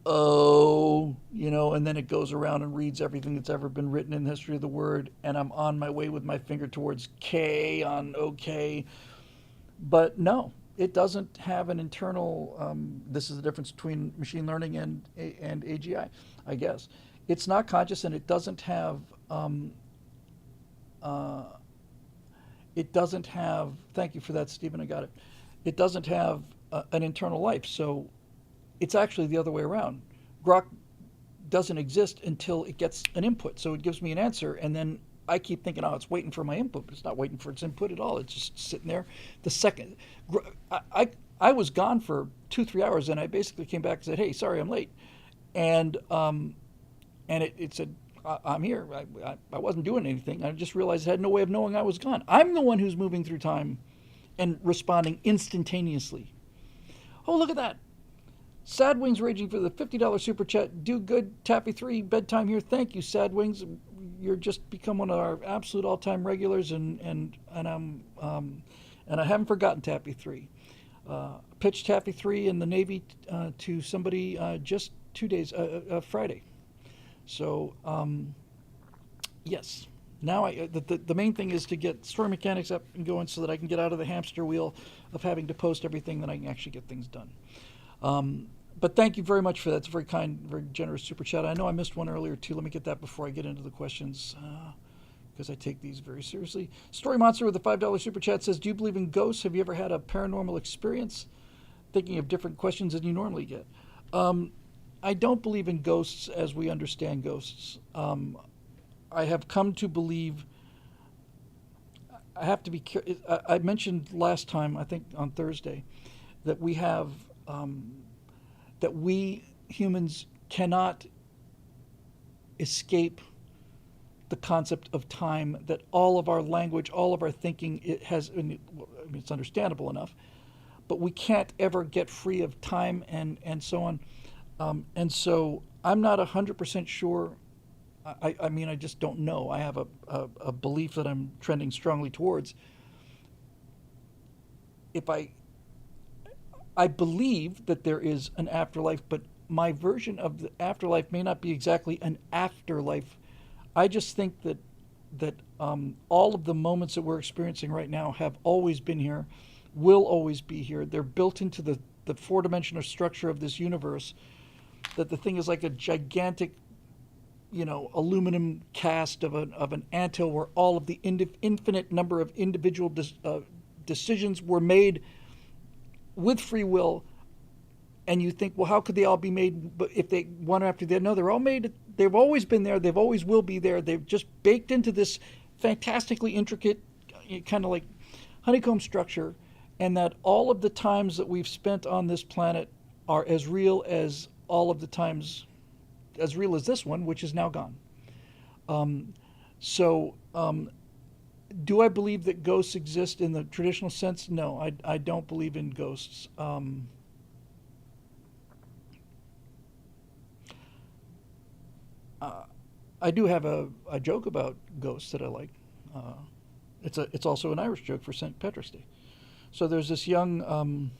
O, and then it goes around and reads everything that's ever been written in the history of the word, and I'm on my way with my finger towards K on OK. But no, it doesn't have an internal, this is the difference between machine learning and AGI, I guess. It's not conscious, and it doesn't have, thank you for that, Stephen, I got it. It doesn't have an internal life, so it's actually the other way around. Grok doesn't exist until it gets an input, so it gives me an answer, and then I keep thinking, oh, it's waiting for my input, but it's not waiting for its input at all. It's just sitting there. The second, I was gone for 2-3 hours, and I basically came back and said, hey, sorry, I'm late. And it said, I'm here. I wasn't doing anything. I just realized I had no way of knowing I was gone. I'm the one who's moving through time and responding instantaneously. Oh, look at that. Sad Wings raging for the $50 super chat. Do good, Taffy 3, bedtime here. Thank you, Sad Wings. You're just become one of our absolute all-time regulars, and I haven't forgotten Taffy 3. Pitched Taffy 3 in the Navy to somebody just 2 days, Friday. So, yes. Now the main thing is to get story mechanics up and going so that I can get out of the hamster wheel of having to post everything, that I can actually get things done. But thank you very much for that. It's a very kind, very generous super chat. I know I missed one earlier too. Let me get that before I get into the questions, because I take these very seriously. Story Monster with a $5 super chat says, do you believe in ghosts? Have you ever had a paranormal experience? Thinking of different questions than you normally get. I don't believe in ghosts as we understand ghosts. I have come to believe, I have to be careful. I mentioned last time, I think on Thursday, that we have, that we humans cannot escape the concept of time, that all of our language, all of our thinking, it has, I mean, it's understandable enough, but we can't ever get free of time and so on. And so I'm not 100% sure. I mean, I just don't know. I have a belief that I'm trending strongly towards. If I believe that there is an afterlife, but my version of the afterlife may not be exactly an afterlife. I just think that all of the moments that we're experiencing right now have always been here, will always be here. They're built into the four-dimensional structure of this universe, that the thing is like a gigantic, aluminum cast of an anthill where all of the infinite number of individual decisions were made with free will. And you think, well, how could they all be made? But if they one after the other, no, they're all made. They've always been there. They've always will be there. They've just baked into this fantastically intricate, kind of like honeycomb structure, and that all of the times that we've spent on this planet are as real as all of the times as real as this one, which is now gone. So, do I believe that ghosts exist in the traditional sense? No, I don't believe in ghosts. I do have a joke about ghosts that I like. It's also an Irish joke for St. Patrick's Day. So there's this young,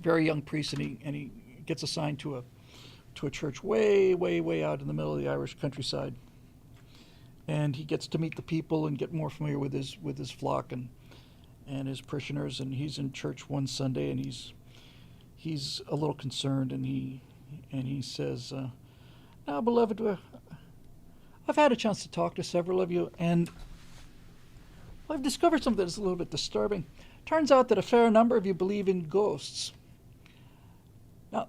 very young priest, and he gets assigned to a church way out in the middle of the Irish countryside, and he gets to meet the people and get more familiar with his flock and his parishioners. And he's in church one Sunday, and he's a little concerned, and he says, "Now, beloved, I've had a chance to talk to several of you, and I've discovered something that's a little bit disturbing. Turns out that a fair number of you believe in ghosts. Now,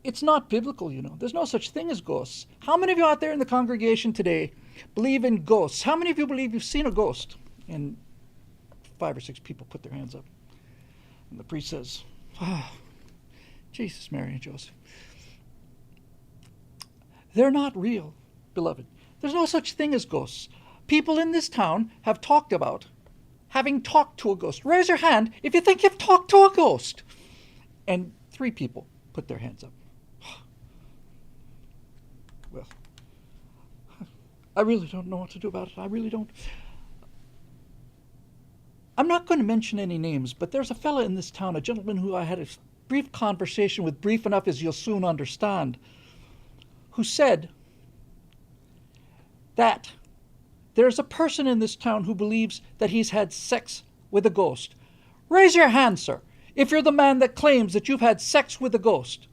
it's not biblical, you know. There's no such thing as ghosts. How many of you out there in the congregation today believe in ghosts? How many of you believe you've seen a ghost?" And 5 or 6 people put their hands up. And the priest says, Jesus, Mary, and Joseph. They're not real, beloved. There's no such thing as ghosts. People in this town have talked about having talked to a ghost. Raise your hand if you think you've talked to a ghost. And 3 people put their hands up. Well, I really don't know what to do about it. I really don't. I'm not going to mention any names, but there's a fella in this town, a gentleman who I had a brief conversation with, brief enough as you'll soon understand, who said that there's a person in this town who believes that he's had sex with a ghost. Raise your hand, sir, if you're the man that claims that you've had sex with a ghost.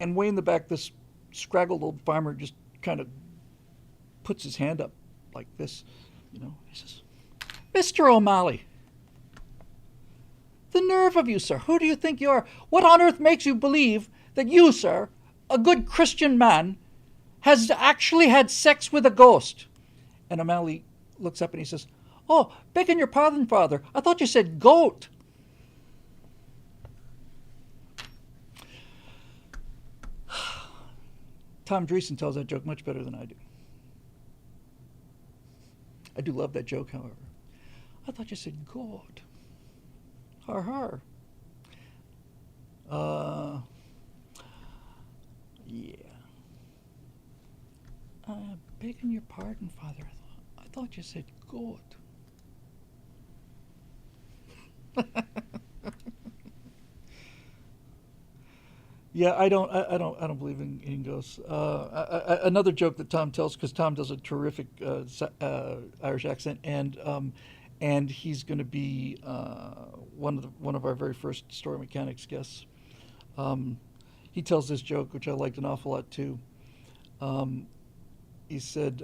And way in the back, this scraggled old farmer just kind of puts his hand up like this. You know, he says, "Mr. O'Malley, the nerve of you, sir. Who do you think you are? What on earth makes you believe that you, sir, a good Christian man, has actually had sex with a ghost?" And O'Malley looks up and he says, "Oh, begging your pardon, Father, I thought you said goat." Tom Dreesen tells that joke much better than I do. I do love that joke, however. "I thought you said goat. Har har." Yeah. Begging your pardon, Father. I thought you said goat. Yeah, I don't believe in ghosts. Another joke that Tom tells, because Tom does a terrific Irish accent, and he's going to be one of our very first Story Mechanics guests. He tells this joke, which I liked an awful lot too. He said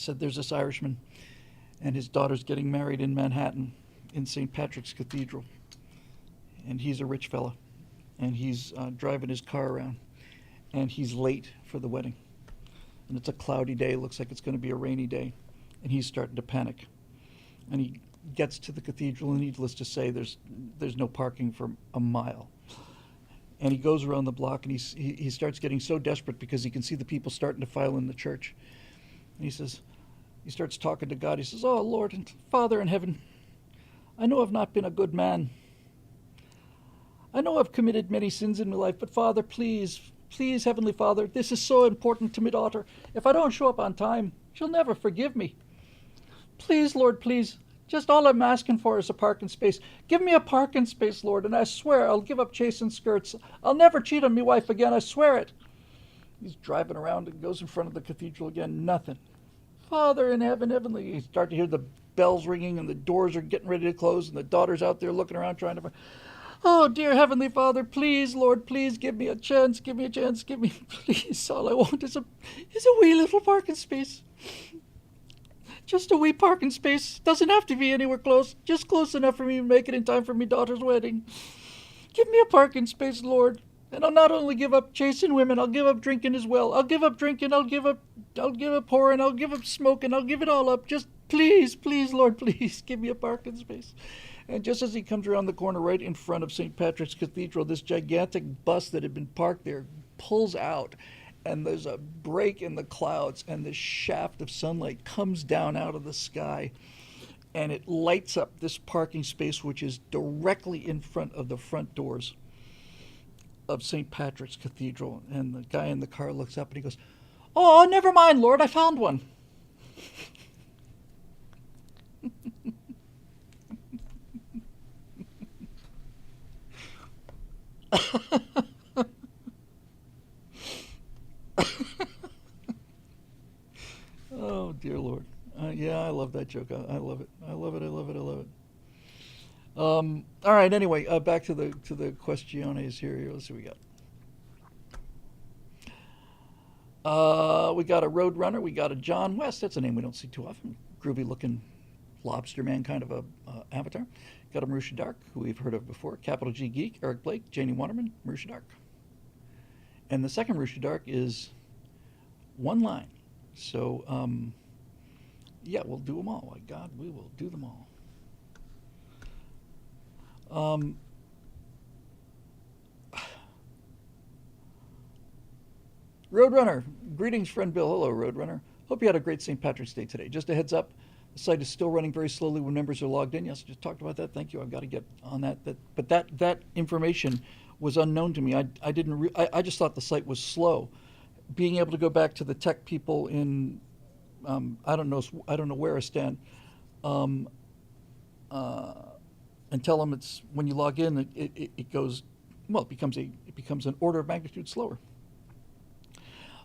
there's this Irishman, and his daughter's getting married in Manhattan, in St. Patrick's Cathedral, and he's a rich fella, and he's driving his car around, and he's late for the wedding, and it's a cloudy day. It looks like it's going to be a rainy day, and he's starting to panic, and he gets to the cathedral, and needless to say, there's no parking for a mile. And he goes around the block, and he starts getting so desperate because he can see the people starting to file in the church. And he starts talking to God. He says, "Oh, Lord and Father in heaven, I know I've not been a good man. I know I've committed many sins in my life, but Father, please, Heavenly Father, this is so important to my daughter. If I don't show up on time, she'll never forgive me. Please, Lord, please. Just all I'm asking for is a parking space. Give me a parking space, Lord, and I swear I'll give up chasing skirts. I'll never cheat on me wife again, I swear it." He's driving around and goes in front of the cathedral again. Nothing. "Father in heaven, heavenly." You start to hear the bells ringing, and the doors are getting ready to close, and the daughter's out there looking around trying to... "Oh, dear Heavenly Father, please, Lord, please give me a chance, give me a chance, give me... Please, all I want is a wee little parking space. Just a wee parking space. Doesn't have to be anywhere close. Just close enough for me to make it in time for me daughter's wedding. Give me a parking space, Lord. And I'll not only give up chasing women, I'll give up drinking as well. I'll give up drinking, I'll give up whoring, I'll give up smoking, I'll give it all up. Just please, Lord, please give me a parking space." And just as he comes around the corner right in front of St. Patrick's Cathedral, this gigantic bus that had been parked there pulls out, and there's a break in the clouds, and this shaft of sunlight comes down out of the sky, and it lights up this parking space, which is directly in front of the front doors of St. Patrick's Cathedral. And the guy in the car looks up and he goes, "Oh, never mind, Lord, I found one." Oh, dear Lord. Yeah, I love that joke. I love it. I love it. I love it. I love it. All right. Anyway, back to the questiones here. Let's see what we got. We got a Roadrunner. We got a John West. That's a name we don't see too often. Groovy looking lobster man kind of a avatar. Got a Marusha Dark, who we've heard of before. Capital G Geek, Eric Blake, Janie Waterman, Marusha Dark. And the second Marusha Dark is one line. So, yeah, we'll do them all. My God, we will do them all. Roadrunner, greetings, friend Bill. Hello, Roadrunner. Hope you had a great St. Patrick's Day today. Just a heads up, the site is still running very slowly when members are logged in. Yes, just talked about that. Thank you. I've got to get on that. But that information was unknown to me. I just thought the site was slow. Being able to go back to the tech people in I don't know where I stand, and tell them it's when you log in it goes, well, it becomes an order of magnitude slower.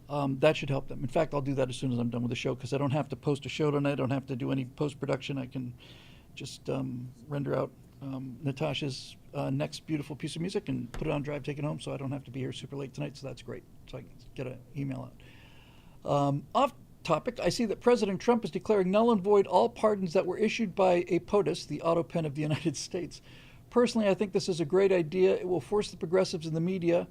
That should help them. In fact, I'll do that as soon as I'm done with the show, because I don't have to post a show tonight. I don't have to do any post-production. I can just render out Natasha's next beautiful piece of music and put it on drive, take it home, so I don't have to be here super late tonight, so that's great. So I can get an email out. Off topic, I see that President Trump is declaring null and void all pardons that were issued by a POTUS, the Autopen of the United States. Personally, I think this is a great idea. It will force the progressives in the media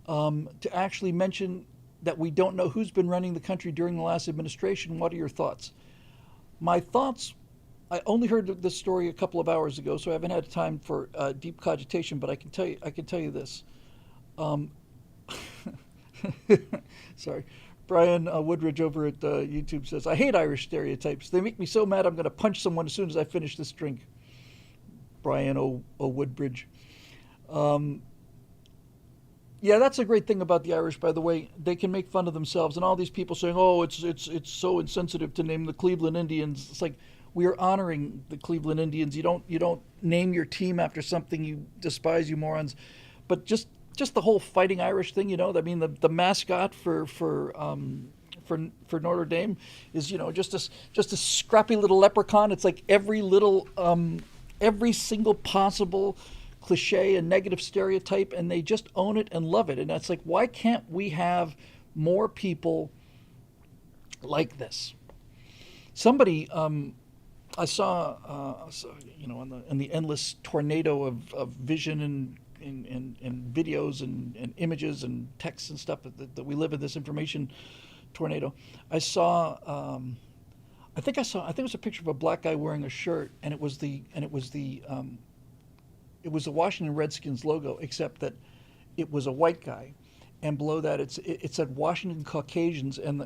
to actually mention that we don't know who's been running the country during the last administration. What are your thoughts? My thoughts, I only heard this story a couple of hours ago, so I haven't had time for deep cogitation, but I can tell you this. Sorry. Brian Woodridge over at YouTube says, "I hate Irish stereotypes. They make me so mad I'm going to punch someone as soon as I finish this drink." Brian O. Woodbridge. Yeah, that's a great thing about the Irish, by the way. They can make fun of themselves, and all these people saying, "Oh, it's so insensitive to name the Cleveland Indians." It's like, we are honoring the Cleveland Indians. You don't name your team after something you despise, you morons. But just the whole Fighting Irish thing, I mean, the mascot for Notre Dame is, just a scrappy little leprechaun. It's like every single possible cliche and negative stereotype, and they just own it and love it. And that's like, why can't we have more people like this? Somebody, I saw, in the endless tornado of vision and videos and images and texts and stuff that we live in, this information tornado. I saw, I think it was a picture of a black guy wearing a shirt, and it was the Washington Redskins logo, except that it was a white guy, and below that it said Washington Caucasians, and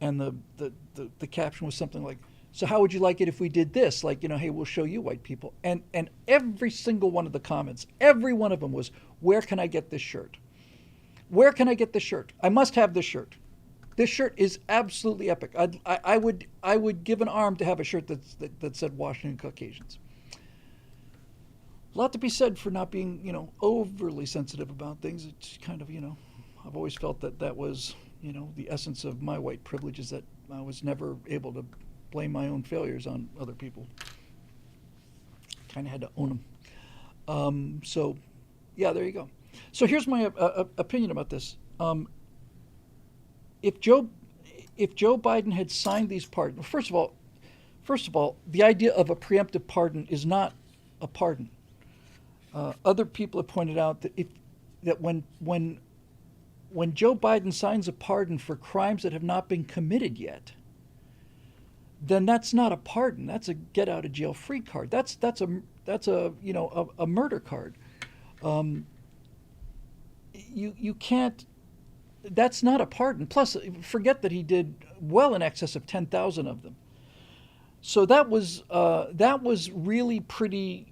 the caption was something like, "So how would you like it if we did this? Like, hey, we'll show you white people." And every single one of the comments, every one of them was, "Where can I get this shirt? Where can I get this shirt? I must have this shirt. This shirt is absolutely epic. I would give an arm to have a shirt that said Washington Caucasians." A lot to be said for not being, overly sensitive about things. It's kind of, I've always felt that was, the essence of my white privilege, is that I was never able to blame my own failures on other people. Kind of had to own them. So, yeah, there you go. So here's my opinion about this. If Joe Biden had signed these pardons, first of all, the idea of a preemptive pardon is not a pardon. Other people have pointed out that when Joe Biden signs a pardon for crimes that have not been committed yet, then that's not a pardon. That's a get out of jail free card. That's a a murder card. Um, you can't. That's not a pardon. Plus, forget that he did well in excess of 10,000 of them. So that was really pretty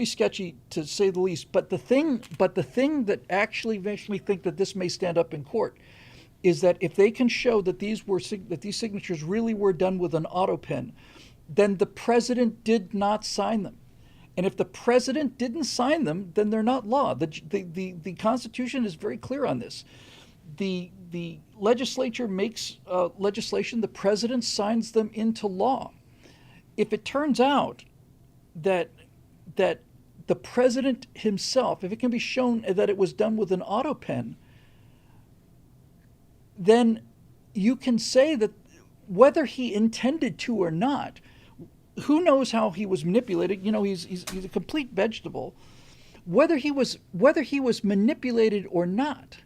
sketchy to say the least. But the thing that actually makes me think that this may stand up in court is that if they can show that these signatures really were done with an Autopen, then the president did not sign them. And if the president didn't sign them, then they're not law. The Constitution is very clear on this. The legislature makes legislation. The president signs them into law. If it turns out that the president himself, if it can be shown that it was done with an Autopen, then you can say that whether he intended to or not, who knows how he was manipulated? He's a complete vegetable. Whether he was manipulated or not,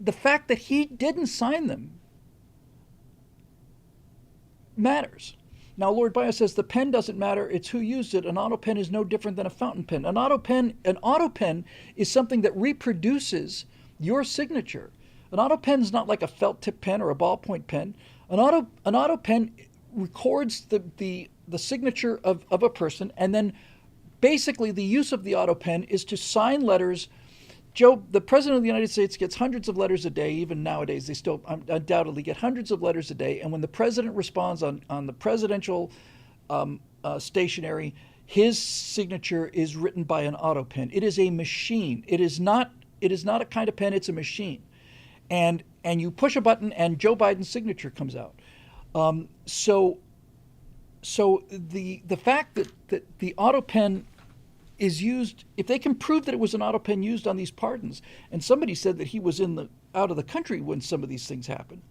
the fact that he didn't sign them matters. Now, Lord Bias says the pen doesn't matter, it's who used it. An Autopen is no different than a fountain pen. An Autopen is something that reproduces your signature. An Autopen is not like a felt tip pen or a ballpoint pen. An Autopen records the signature of a person, and then basically the use of the Autopen is to sign letters. Joe, the President of the United States gets hundreds of letters a day. Even nowadays, they still undoubtedly get hundreds of letters a day. And when the President responds on the presidential stationery, his signature is written by an Autopen. It is a machine. It is not a kind of pen. It's a machine. And you push a button, and Joe Biden's signature comes out. So the fact that the Autopen is used, if they can prove that it was an Autopen used on these pardons, and somebody said that he was out of the country when some of these things happened,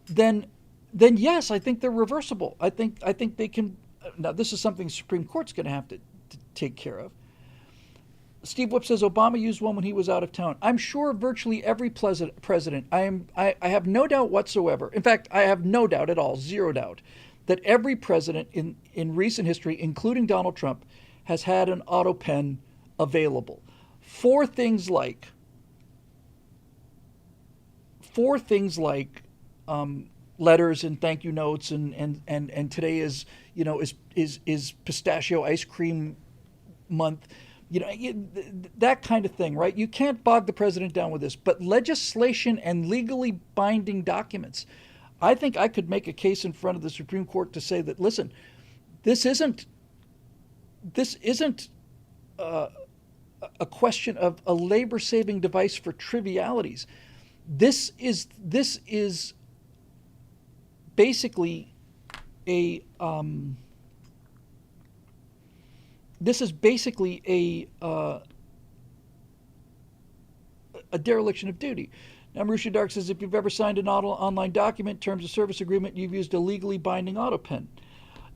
then yes, I think they're reversible. I think they can. Now, this is something the Supreme Court's going to have to take care of. Steve Whip says Obama used one when he was out of town. I'm sure virtually every president. I have no doubt whatsoever. In fact, I have no doubt at all, zero doubt, that every president in recent history, including Donald Trump, has had an Autopen available for things like letters and thank you notes and today is pistachio ice cream month, that kind of thing, right? You can't bog the president down with this, but legislation and legally binding documents, I think I could make a case in front of the Supreme Court to say that, listen, this isn't a question of a labor-saving device for trivialities. This is basically a dereliction of duty. Now, Marusha Dark says, if you've ever signed an online document, terms of service agreement, you've used a legally binding Autopen.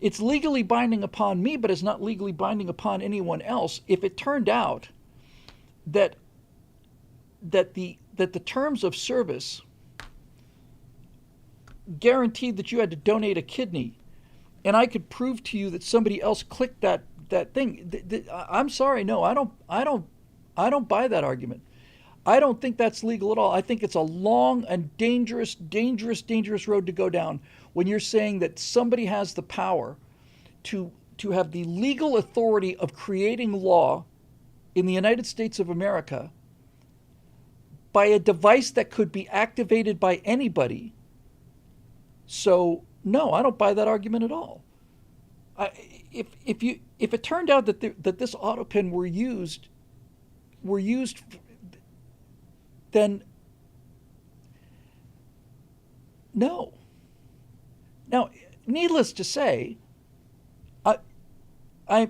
It's legally binding upon me, but it's not legally binding upon anyone else. If it turned out that the terms of service guaranteed that you had to donate a kidney, and I could prove to you that somebody else clicked that thing, I'm sorry, no, I don't buy that argument. I don't think that's legal at all. I think it's a long and dangerous road to go down when you're saying that somebody has the power to have the legal authority of creating law in the United States of America by a device that could be activated by anybody. So no, I don't buy that argument at all. If it turned out that this Autopen were used, then no. Now, needless to say,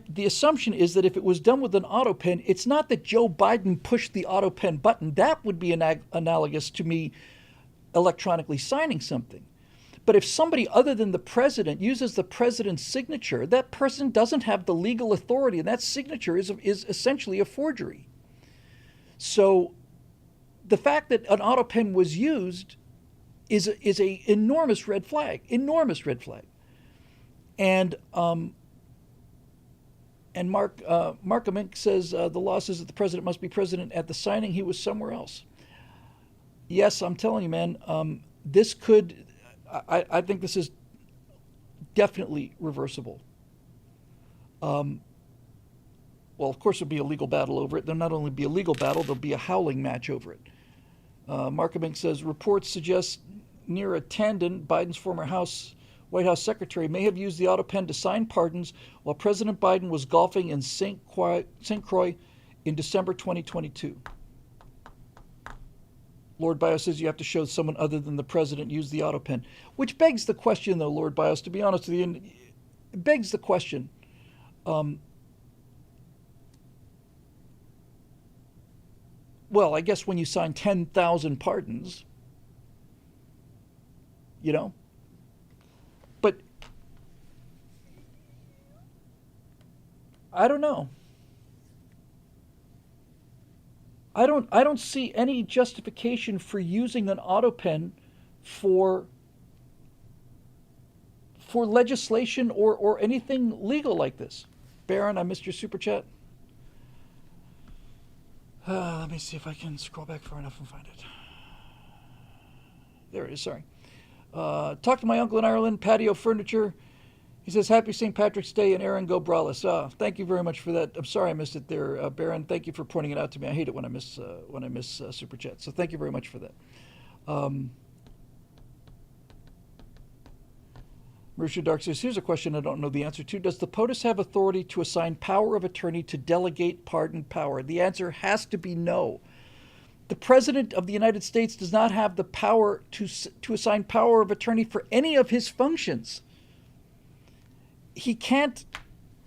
the assumption is that if it was done with an Autopen, it's not that Joe Biden pushed the Autopen button. That would be analogous to me electronically signing something. But if somebody other than the president uses the president's signature, that person doesn't have the legal authority, and that signature is essentially a forgery. So the fact that an Autopen was used is a enormous red flag, and Markham Inc. says the law says that the president must be president at the signing. He was somewhere else. Yes, I'm telling you, man. This could. I think this is definitely reversible. Well, of course, there'll be a legal battle over it. There'll not only be a legal battle, there'll be a howling match over it. Markham Inc. says reports suggest Neera Tanden, Biden's former White House secretary, may have used the Autopen to sign pardons while President Biden was golfing in St. Croix in December 2022. Lord Bios says you have to show someone other than the president used the Autopen, which begs the question, though, Lord Bios, to be honest with you, it begs the question. Well, I guess when you sign 10,000 pardons, but I don't know. I don't see any justification for using an Autopen for legislation or anything legal like this. Baron, I missed your super chat. Let me see if I can scroll back far enough and find it. There it is, sorry. Talk to my uncle in Ireland, Patio Furniture. He says, Happy St. Patrick's Day and Aaron Go Braless. Thank you very much for that. I'm sorry I missed it there, Baron. Thank you for pointing it out to me. I hate it when I miss Super Chat. So thank you very much for that. Marisha Dark says, here's a question I don't know the answer to. Does the POTUS have authority to assign power of attorney to delegate pardon power? The answer has to be no. The President of the United States does not have the power to assign power of attorney for any of his functions. He can't,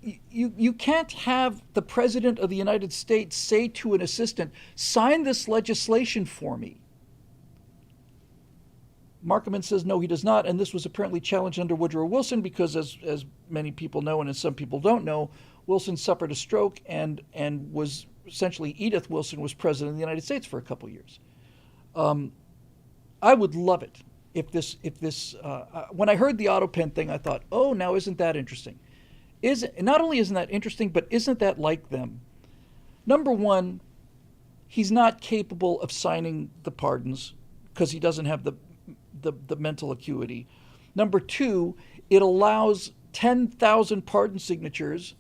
you can't have the President of the United States say to an assistant, sign this legislation for me. Markham says no, he does not, and this was apparently challenged under Woodrow Wilson because, as many people know, and as some people don't know, Wilson suffered a stroke and was essentially Edith Wilson was president of the United States for a couple years. I would love it if this when I heard the Autopen thing, I thought, oh, now isn't that interesting? Not only isn't that interesting, but isn't that like them? Number one, he's not capable of signing the pardons because he doesn't have the mental acuity. Number two, it allows 10,000 pardon signatures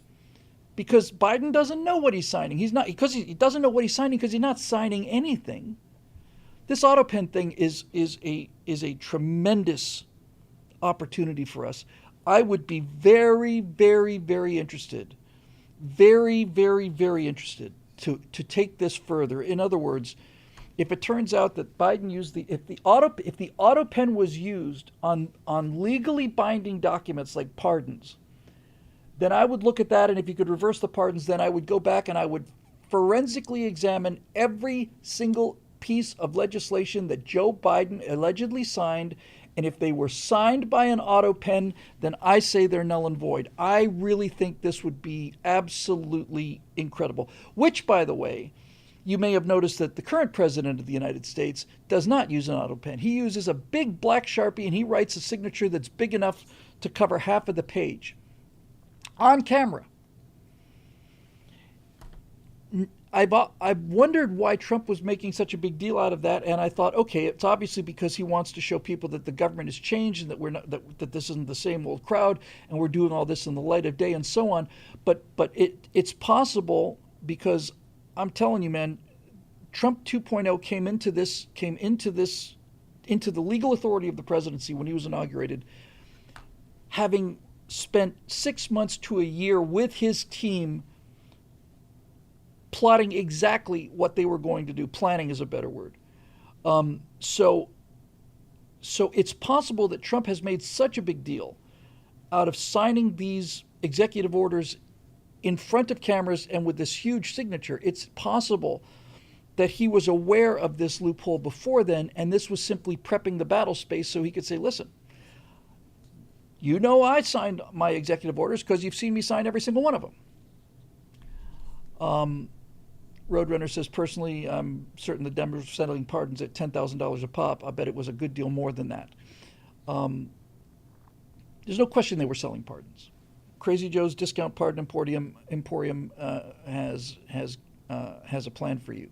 because Biden doesn't know what he's signing. He doesn't know what he's signing because he's not signing anything. This Autopen thing is a tremendous opportunity for us. I would be very, very, very interested, very, very, very interested to take this further. In other words, if it turns out that Biden used if the Autopen was used on legally binding documents like pardons, then I would look at that, and if you could reverse the pardons, then I would go back and I would forensically examine every single piece of legislation that Joe Biden allegedly signed, and if they were signed by an Autopen, then I say they're null and void. I really think this would be absolutely incredible, which, by the way, you may have noticed that the current president of the United States does not use an Autopen. He uses a big black Sharpie, and he writes a signature that's big enough to cover half of the page. On camera. I wondered why Trump was making such a big deal out of that, and I thought, okay, it's obviously because he wants to show people that the government has changed and that we're not that this isn't the same old crowd, and we're doing all this in the light of day and so on. But it's possible because I'm telling you, man, Trump 2.0 came into the legal authority of the presidency when he was inaugurated, having spent 6 months to a year with his team plotting exactly what they were going to do. Planning is a better word. So it's possible that Trump has made such a big deal out of signing these executive orders in front of cameras and with this huge signature. It's possible that he was aware of this loophole before then, and this was simply prepping the battle space so he could say, listen, you know I signed my executive orders because you've seen me sign every single one of them. Roadrunner says, personally, I'm certain the Dems were settling pardons at $10,000 a pop. I bet it was a good deal more than that. There's no question they were selling pardons. Crazy Joe's Discount Pardon Emporium has a plan for you.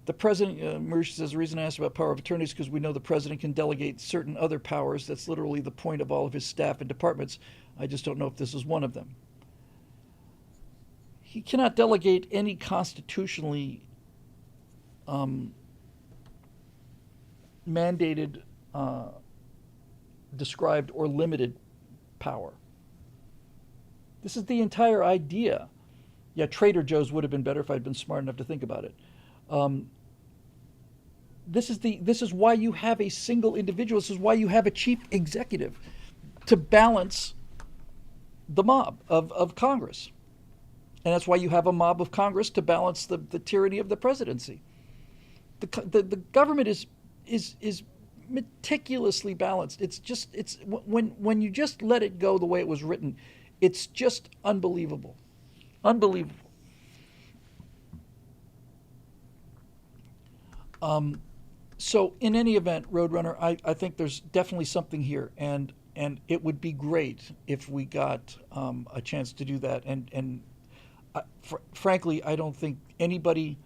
The president, Marisha says, the reason I asked about power of attorney is because we know the president can delegate certain other powers. That's literally the point of all of his staff and departments. I just don't know if this is one of them. He cannot delegate any constitutionally mandated, described, or limited power. This is the entire idea. Yeah, Trader Joe's would have been better if I'd been smart enough to think about it. This is why you have a single individual. This is why you have a chief executive, to balance the mob of Congress. And that's why you have a mob of Congress to balance the tyranny of the presidency. The government is meticulously balanced. It's when you just let it go the way it was written, it's just unbelievable. Unbelievable. So in any event, Roadrunner, I think there's definitely something here, and it would be great if we got a chance to do that. And frankly, I don't think anybody.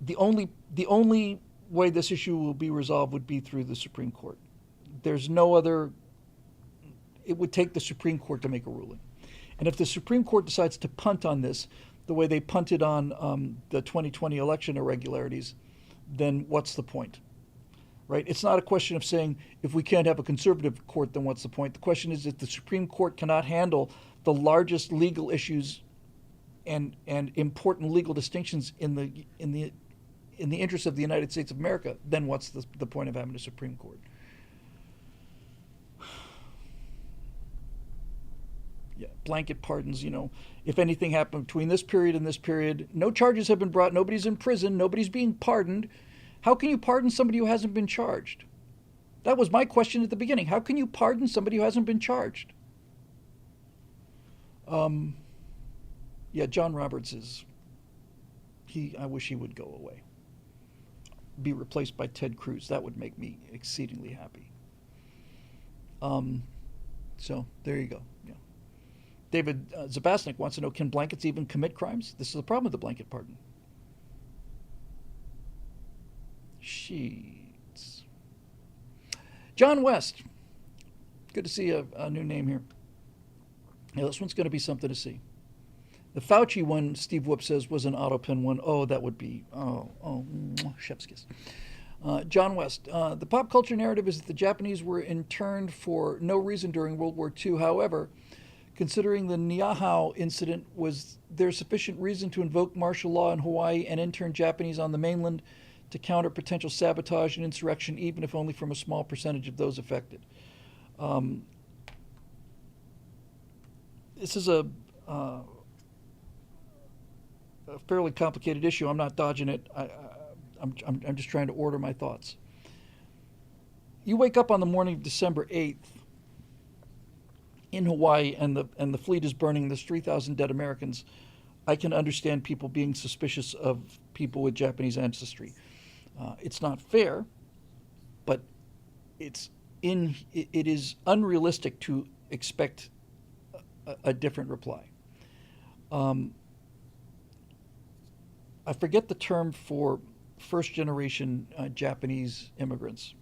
The only way this issue will be resolved would be through the Supreme Court. There's no other. It would take the Supreme Court to make a ruling, and if the Supreme Court decides to punt on this, the way they punted on the 2020 election irregularities, then what's the point? Right? It's not a question of saying if we can't have a conservative court, then what's the point? The question is if the Supreme Court cannot handle the largest legal issues and important legal distinctions in the interest of the United States of America, then what's the point of having a Supreme Court? Yeah, blanket pardons, if anything happened between this period and this period, no charges have been brought, nobody's in prison, nobody's being pardoned. How can you pardon somebody who hasn't been charged? That was my question at the beginning. How can you pardon somebody who hasn't been charged? Yeah, John Roberts I wish he would go away. Be replaced by Ted Cruz. That would make me exceedingly happy. So there you go. Yeah. David Zabasnik wants to know, can blankets even commit crimes? This is the problem with the blanket pardon. Sheets. John West. Good to see a new name here. Yeah, this one's going to be something to see. The Fauci one, Steve Whoop says, was an Autopen one. Oh, that would be, chef's kiss. John West, the pop culture narrative is that the Japanese were interned for no reason during World War II. However, considering the Niihau incident, was there sufficient reason to invoke martial law in Hawaii and intern Japanese on the mainland to counter potential sabotage and insurrection, even if only from a small percentage of those affected? This is a fairly complicated issue. I'm not dodging it. I'm just trying to order my thoughts. You wake up on the morning of December 8th in Hawaii, and the fleet is burning. There's 3,000 dead Americans. I can understand people being suspicious of people with Japanese ancestry. It's not fair, but it is unrealistic to expect a different reply. I forget the term for first-generation Japanese immigrants.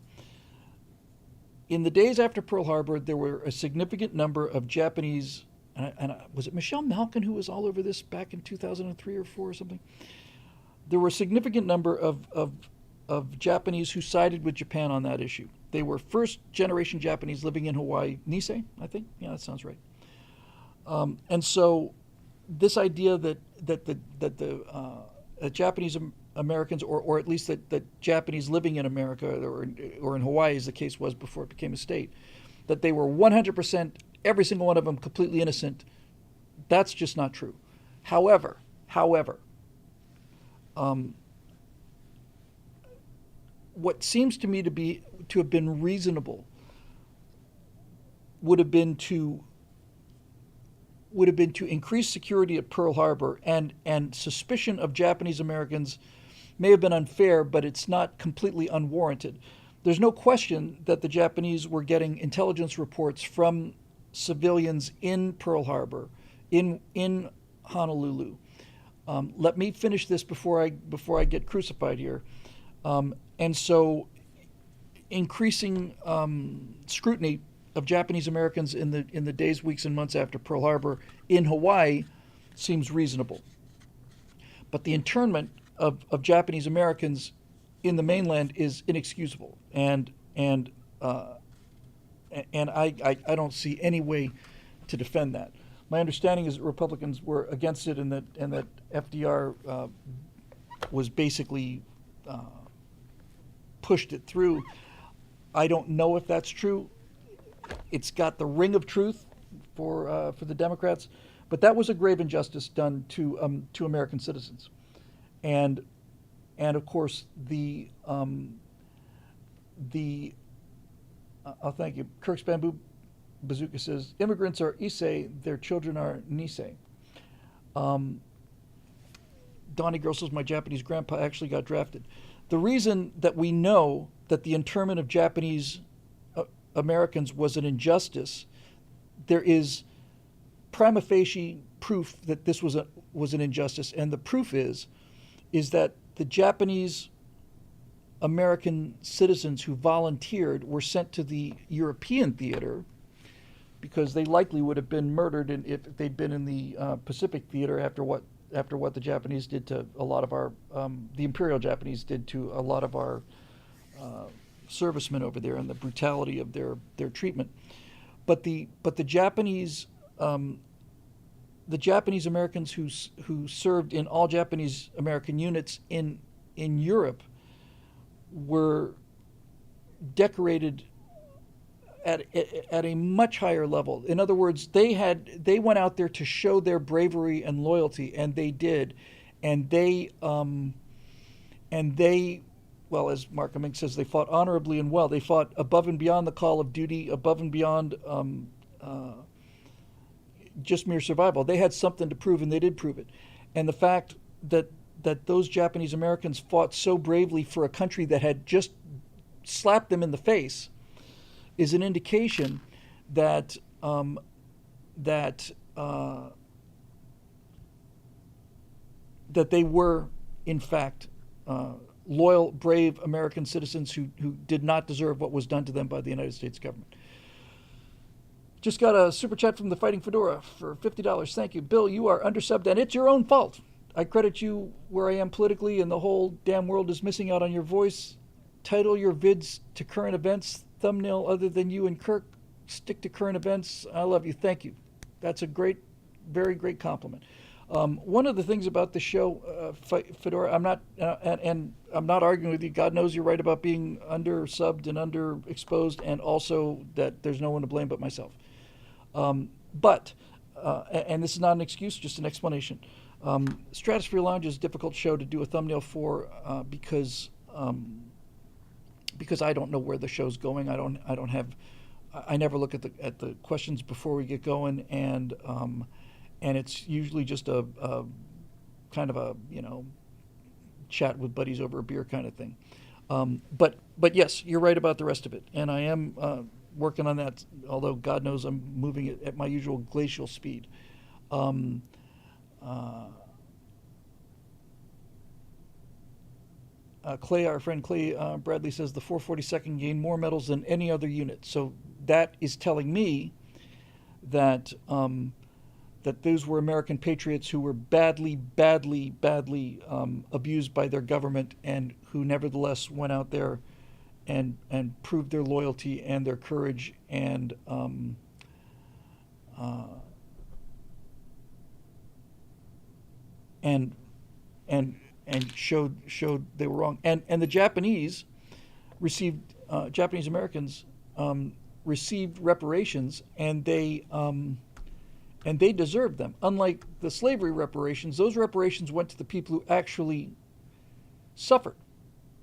In the days after Pearl Harbor, there were a significant number of Japanese, and was it Michelle Malkin who was all over this back in 2003 or 4 or something? There were a significant number of Japanese who sided with Japan on that issue. They were first-generation Japanese living in Hawaii. Nisei, I think? Yeah, that sounds right. And so this idea that the Japanese Americans, or at least that Japanese living in America or in Hawaii, as the case was before it became a state, that they were 100%, every single one of them, completely innocent, that's just not true. However, what seems to me to have been reasonable would have been to increase security at Pearl Harbor, and suspicion of Japanese Americans may have been unfair, but it's not completely unwarranted. There's no question that the Japanese were getting intelligence reports from civilians in Pearl Harbor, in Honolulu. Let me finish this before I get crucified here. And so, increasing scrutiny of Japanese Americans in the days, weeks, and months after Pearl Harbor in Hawaii seems reasonable. But the internment of Japanese Americans in the mainland is inexcusable, and I don't see any way to defend that. My understanding is that Republicans were against it, and that FDR was basically pushed it through. I don't know if that's true. It's got the ring of truth for the Democrats, but that was a grave injustice done to American citizens, and of course oh, thank you. Kirk's Bamboo Bazooka says immigrants are Issei, their children are Nisei. Donnie Girl says my Japanese grandpa actually got drafted. The reason that we know that the internment of Japanese Americans was an injustice, there is prima facie proof that this was an injustice, and the proof is that the Japanese American citizens who volunteered were sent to the European theater because they likely would have been murdered if they'd been in the Pacific theater after what the Japanese did to a lot of our the Imperial Japanese did to a lot of our servicemen over there, and the brutality of their treatment. But the Japanese Americans who served in all Japanese American units in Europe were decorated at a much higher level. In other words, they went out there to show their bravery and loyalty, and they did, and they well, as Mark Cumming says, they fought honorably and well. They fought above and beyond the call of duty, above and beyond just mere survival. They had something to prove, and they did prove it. And the fact that those Japanese Americans fought so bravely for a country that had just slapped them in the face is an indication that that they were, in fact, loyal, brave American citizens who did not deserve what was done to them by the United States government. Just got a super chat from the Fighting Fedora for $50. Thank you. Bill, you are undersubbed, and it's your own fault. I credit you where I am politically, and the whole damn world is missing out on your voice. Title your vids to current events. Thumbnail other than you and Kirk. Stick to current events. I love you. Thank you. That's a great, very great compliment. One of the things about the show, Fedora, I'm not, and I'm not arguing with you. God knows you're right about being undersubbed and underexposed, and also that there's no one to blame but myself. But this is not an excuse, just an explanation. Stratosphere Lounge is a difficult show to do a thumbnail for because I don't know where the show's going. I never look at the questions before we get going, and it's usually just a kind of a chat with buddies over a beer kind of thing. But yes, you're right about the rest of it, and I am working on that. Although God knows I'm moving it at my usual glacial speed. Clay, our friend Clay Bradley says the 442nd gained more medals than any other unit. So that is telling me that that those were American patriots who were badly abused by their government, and who nevertheless went out there and proved their loyalty and their courage and showed they were wrong. And the Japanese received Japanese Americans received reparations, and they deserved them. Unlike the slavery reparations, those reparations went to the people who actually suffered.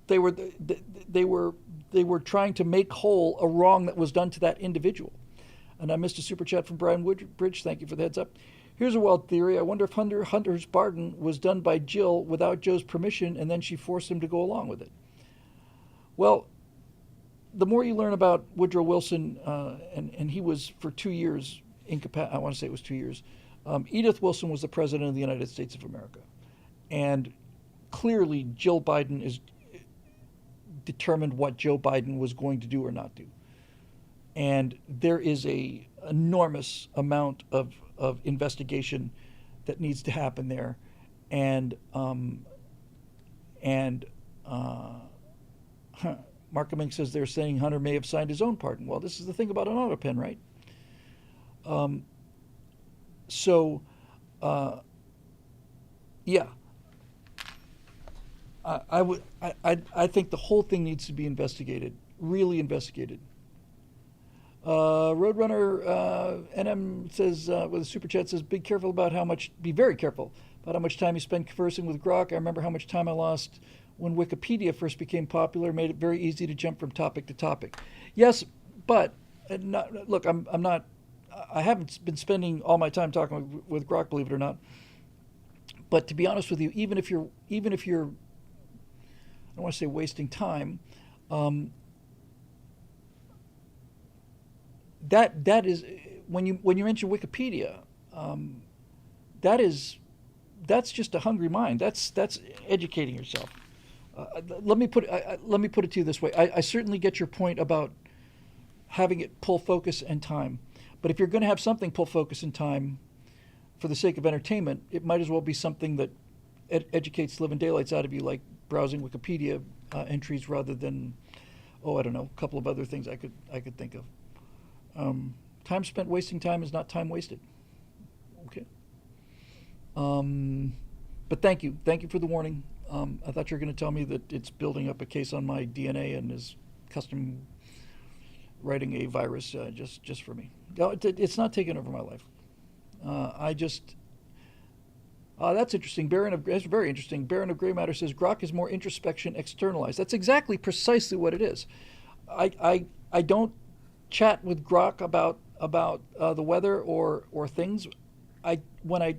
They were trying to make whole a wrong that was done to that individual. And I missed a super chat from Brian Woodbridge. Thank you for the heads up. Here's a wild theory. I wonder if Hunter's pardon was done by Jill without Joe's permission, and then she forced him to go along with it. Well, the more you learn about Woodrow Wilson, and he was for 2 years incapacitated. I want to say it was 2 years. Edith Wilson was the president of the United States of America, and clearly Jill Biden is determined what Joe Biden was going to do or not do. And there is a enormous amount of investigation that needs to happen there, and Mark Mink says they're saying Hunter may have signed his own pardon. Well, this is the thing about an Autopen, right? Yeah, I think the whole thing needs to be investigated, really investigated. Roadrunner NM says with a super chat says, be very careful about how much time you spend conversing with Grok. I remember how much time I lost when Wikipedia first became popular, made it very easy to jump from topic to topic. Yes, but look, I haven't been spending all my time talking with Grok, believe it or not. But to be honest with you, even if you're, I don't want to say wasting time, that is when you mention Wikipedia, that's just a hungry mind. That's educating yourself. Let me put it to you this way. I certainly get your point about having it pull focus and time, but if you're going to have something pull focus and time for the sake of entertainment, it might as well be something that educates the living daylights out of you, like browsing Wikipedia entries rather than, I don't know, a couple of other things I could think of. Time spent wasting time is not time wasted. Okay. But thank you for the warning. I thought you were going to tell me that it's building up a case on my DNA and is custom writing a virus just for me. No, it's not taking over my life. That's interesting. That's very interesting. Baron of Grey Matter says Grok is more introspection externalized. That's exactly precisely what it is. I don't chat with Grok about the weather or things. When I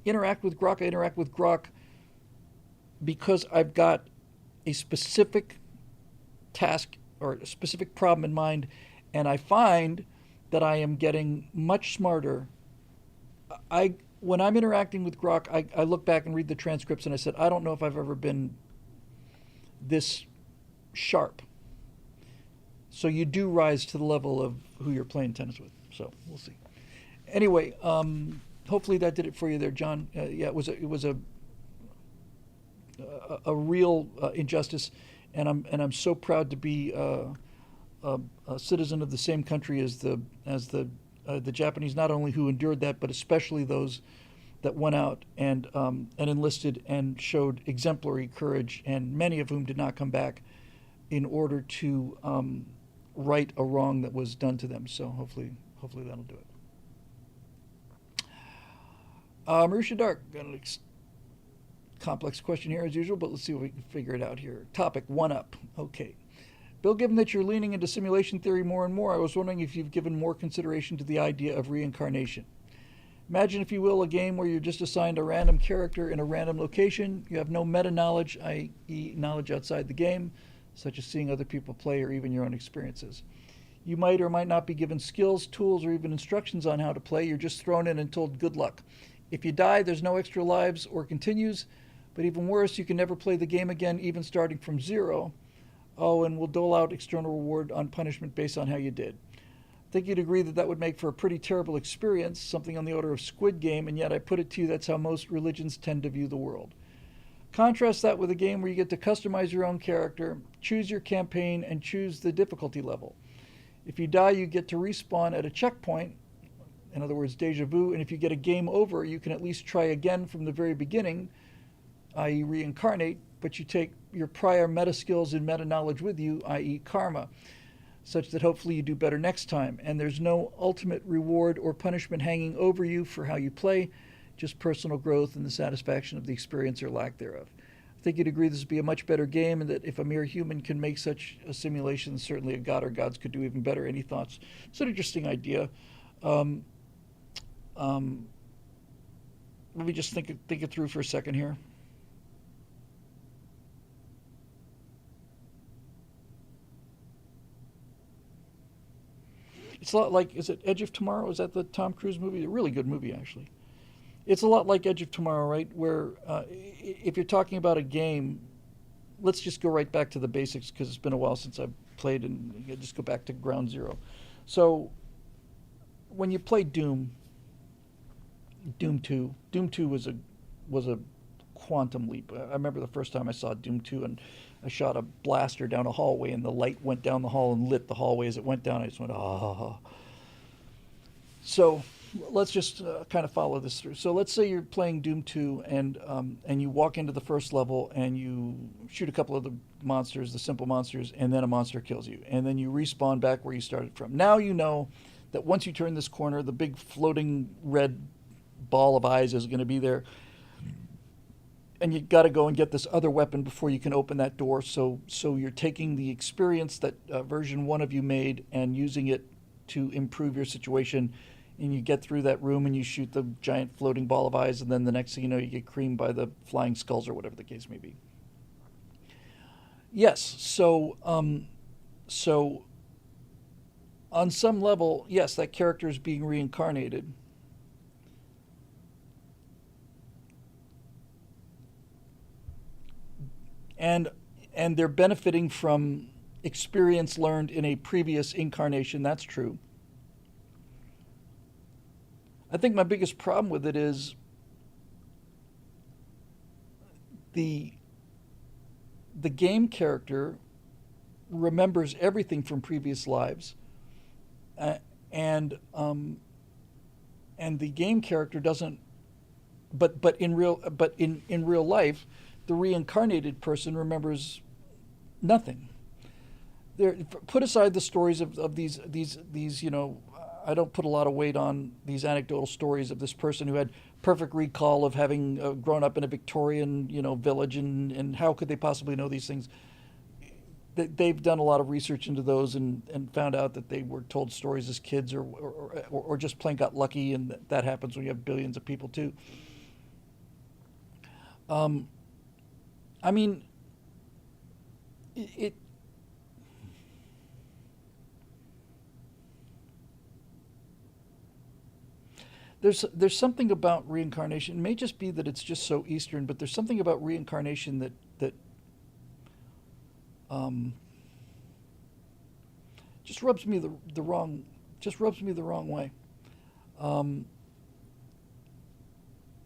interact with Grok, I interact with Grok because I've got a specific task or a specific problem in mind, and I find that I am getting much smarter. When I'm interacting with Grok, I look back and read the transcripts, and I said, I don't know if I've ever been this sharp. So you do rise to the level of who you're playing tennis with. So we'll see. Anyway, hopefully that did it for you there, John. Yeah, it was a real injustice, and I'm so proud to be a citizen of the same country as the Japanese, not only who endured that, but especially those that went out and enlisted and showed exemplary courage, and many of whom did not come back in order to right a wrong that was done to them. So hopefully that'll do it. Marusha Dark, got a complex question here as usual, but let's see if we can figure it out here. Topic, one up. Okay. Bill, given that you're leaning into simulation theory more and more, I was wondering if you've given more consideration to the idea of reincarnation. Imagine, if you will, a game where you're just assigned a random character in a random location. You have no meta-knowledge, i.e. knowledge outside the game, such as seeing other people play or even your own experiences. You might or might not be given skills, tools, or even instructions on how to play. You're just thrown in and told good luck. If you die, there's no extra lives or continues, but even worse, you can never play the game again, even starting from zero. Oh, and we'll dole out external reward on punishment based on how you did. I think you'd agree that would make for a pretty terrible experience, something on the order of Squid Game, and yet I put it to you, that's how most religions tend to view the world. Contrast that with a game where you get to customize your own character, choose your campaign, and choose the difficulty level. If you die, you get to respawn at a checkpoint, in other words, deja vu, and if you get a game over, you can at least try again from the very beginning, i.e. reincarnate, but you take your prior meta skills and meta knowledge with you, i.e. karma, such that hopefully you do better next time, and there's no ultimate reward or punishment hanging over you for how you play, just personal growth and the satisfaction of the experience or lack thereof. I think you'd agree this would be a much better game, and that if a mere human can make such a simulation, certainly a god or gods could do even better. Any thoughts? It's an interesting idea. Um, um, Let me just think it through for a second here. It's a lot like, is it Edge of Tomorrow? Is that the Tom Cruise movie? A really good movie, actually. It's a lot like Edge of Tomorrow, right? Where if you're talking about a game, let's just go right back to the basics because it's been a while since I've played, and just go back to ground zero. So when you play Doom 2 was a quantum leap. I remember the first time I saw Doom 2, and I shot a blaster down a hallway, and the light went down the hall and lit the hallway as it went down. I just went, ah. So let's just kind of follow this through. So let's say you're playing Doom 2, and you walk into the first level, and you shoot a couple of the monsters, the simple monsters, and then a monster kills you. And then you respawn back where you started from. Now you know that once you turn this corner, the big floating red ball of eyes is going to be there. And you got to go and get this other weapon before you can open that door. So you're taking the experience that version 1 of you made and using it to improve your situation. And you get through that room and you shoot the giant floating ball of eyes, and then the next thing you know, you get creamed by the flying skulls or whatever the case may be. Yes, so on some level, yes, that character is being reincarnated. And they're benefiting from experience learned in a previous incarnation. That's true. I think my biggest problem with it is the game character remembers everything from previous lives, and the game character doesn't. But in real life, the reincarnated person remembers nothing. Put aside the stories of these, I don't put a lot of weight on these anecdotal stories of this person who had perfect recall of having grown up in a Victorian, village, and how could they possibly know these things? They've done a lot of research into those and found out that they were told stories as kids, or just plain got lucky, and that happens when you have billions of people too. I mean, it there's something about reincarnation. It may just be that it's just so Eastern, but there's something about reincarnation that um, just rubs me the wrong just rubs me the wrong way, um,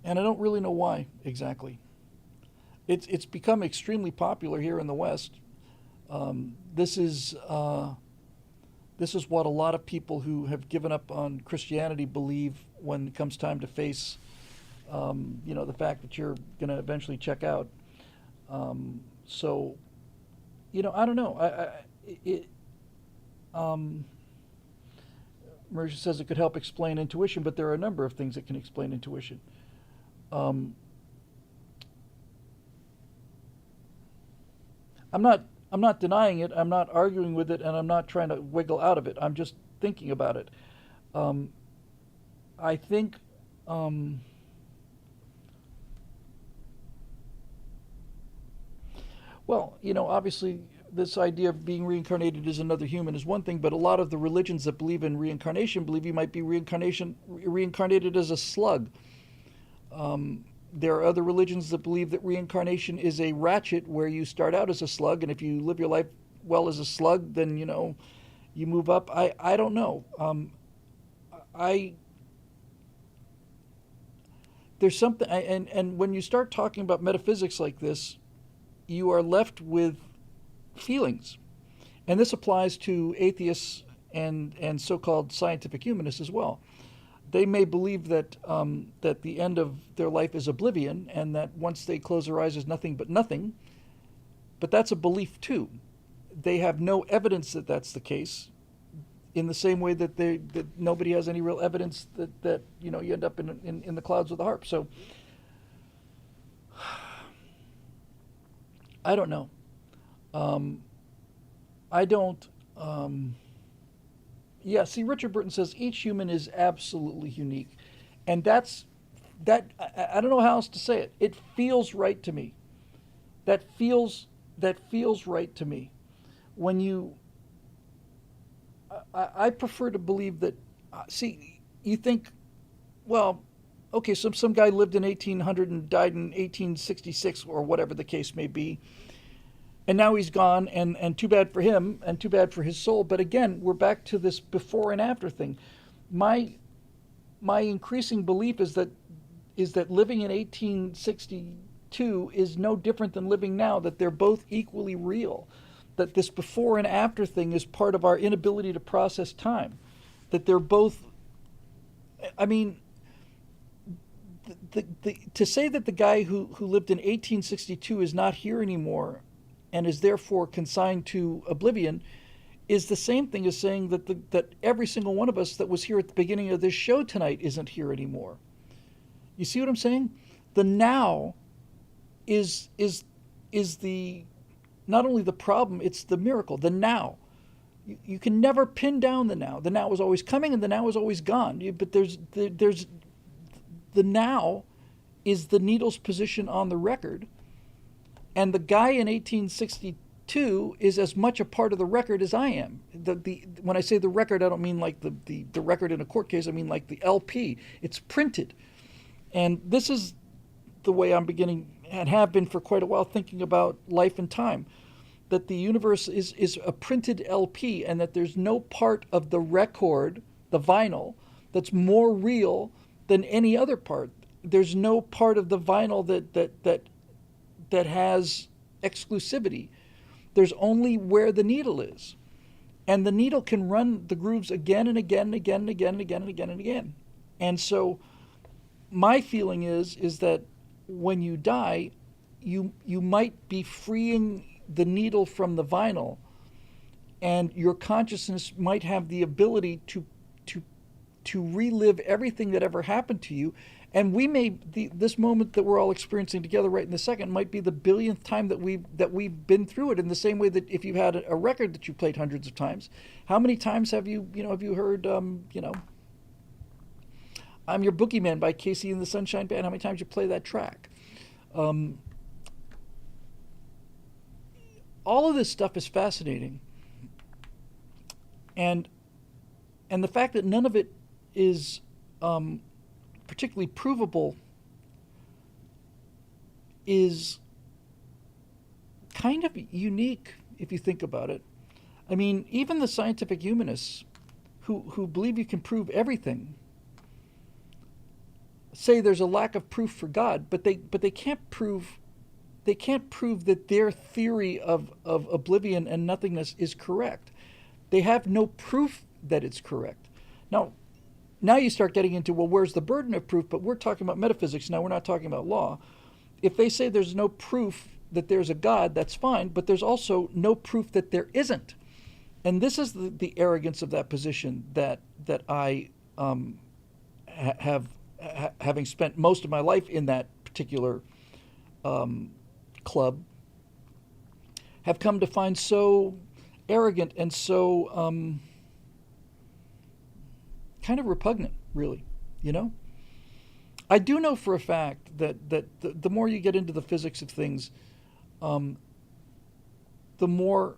and I don't really know why exactly. It's become extremely popular here in the West. Um, this is uh, this is what a lot of people who have given up on Christianity believe when it comes time to face, the fact that you're going to eventually check out. So, I don't know. Um, Mercia says it could help explain intuition, but there are a number of things that can explain intuition. Um, I'm not I'm not denying it. I'm not arguing with it, and I'm not trying to wiggle out of it. I'm just thinking about it. Um, I think um, well, obviously this idea of being reincarnated as another human is one thing, but a lot of the religions that believe in reincarnation believe you might be reincarnated as a slug. There are other religions that believe that reincarnation is a ratchet where you start out as a slug, and if you live your life well as a slug, then you move up. I don't know. I There's something, and when you start talking about metaphysics like this, you are left with feelings, and this applies to atheists and so-called scientific humanists as well. They may believe that the end of their life is oblivion, and that once they close their eyes is nothing but nothing. But that's a belief too. They have no evidence that that's the case. In the same way that nobody has any real evidence that you end up in the clouds with a harp. So I don't know. Um, I don't. Yeah, see, Richard Burton says each human is absolutely unique, and I don't know how else to say it. It feels right to me. That feels that feels right to me. When you, I prefer to believe that. See, you think, well, okay, some guy lived in 1800 and died in 1866 or whatever the case may be, and now he's gone, and too bad for him and too bad for his soul. But again, we're back to this before and after thing. My my increasing belief is that living in 1862 is no different than living now, that they're both equally real, that this before and after thing is part of our inability to process time, that they're both, I mean, to say that the guy who lived in 1862 is not here anymore and is therefore consigned to oblivion is the same thing as saying that every single one of us that was here at the beginning of this show tonight isn't here anymore. You see what I'm saying? The now is the not only the problem, it's the miracle. The now. You can never pin down the now. The now is always coming and the now is always gone. But there's the now is the needle's position on the record, and the guy in 1862 is as much a part of the record as I am. When I say the record, I don't mean like the record in a court case. I mean like the LP. It's printed, and this is the way I'm beginning and have been for quite a while thinking about life and time. That the universe is a printed LP, and that there's no part of the record, the vinyl, that's more real than any other part. There's no part of the vinyl that has exclusivity. There's only where the needle is. And the needle can run the grooves again and again and again and again and again and again and again. And so my feeling is that when you die, you might be freeing the needle from the vinyl, and your consciousness might have the ability to relive everything that ever happened to you. And we may this moment that we're all experiencing together right in the second might be the billionth time that we've been through it. In the same way that if you had a record that you played hundreds of times, how many times have you heard I'm Your Boogeyman by Casey and the Sunshine Band? How many times you play that track? All of this stuff is fascinating, and the fact that none of it is particularly provable is kind of unique if you think about it. I mean, even the scientific humanists who believe you can prove everything say there's a lack of proof for God, but they can't prove that their theory of oblivion and nothingness is correct. They have no proof that it's correct. Now you start getting into, well, where's the burden of proof? But we're talking about metaphysics now. We're not talking about law. If they say there's no proof that there's a God, that's fine, but there's also no proof that there isn't. And this is the arrogance of that position that I having spent most of my life in that particular club, have come to find so arrogant and so kind of repugnant, really. I do know for a fact that the more you get into the physics of things, the more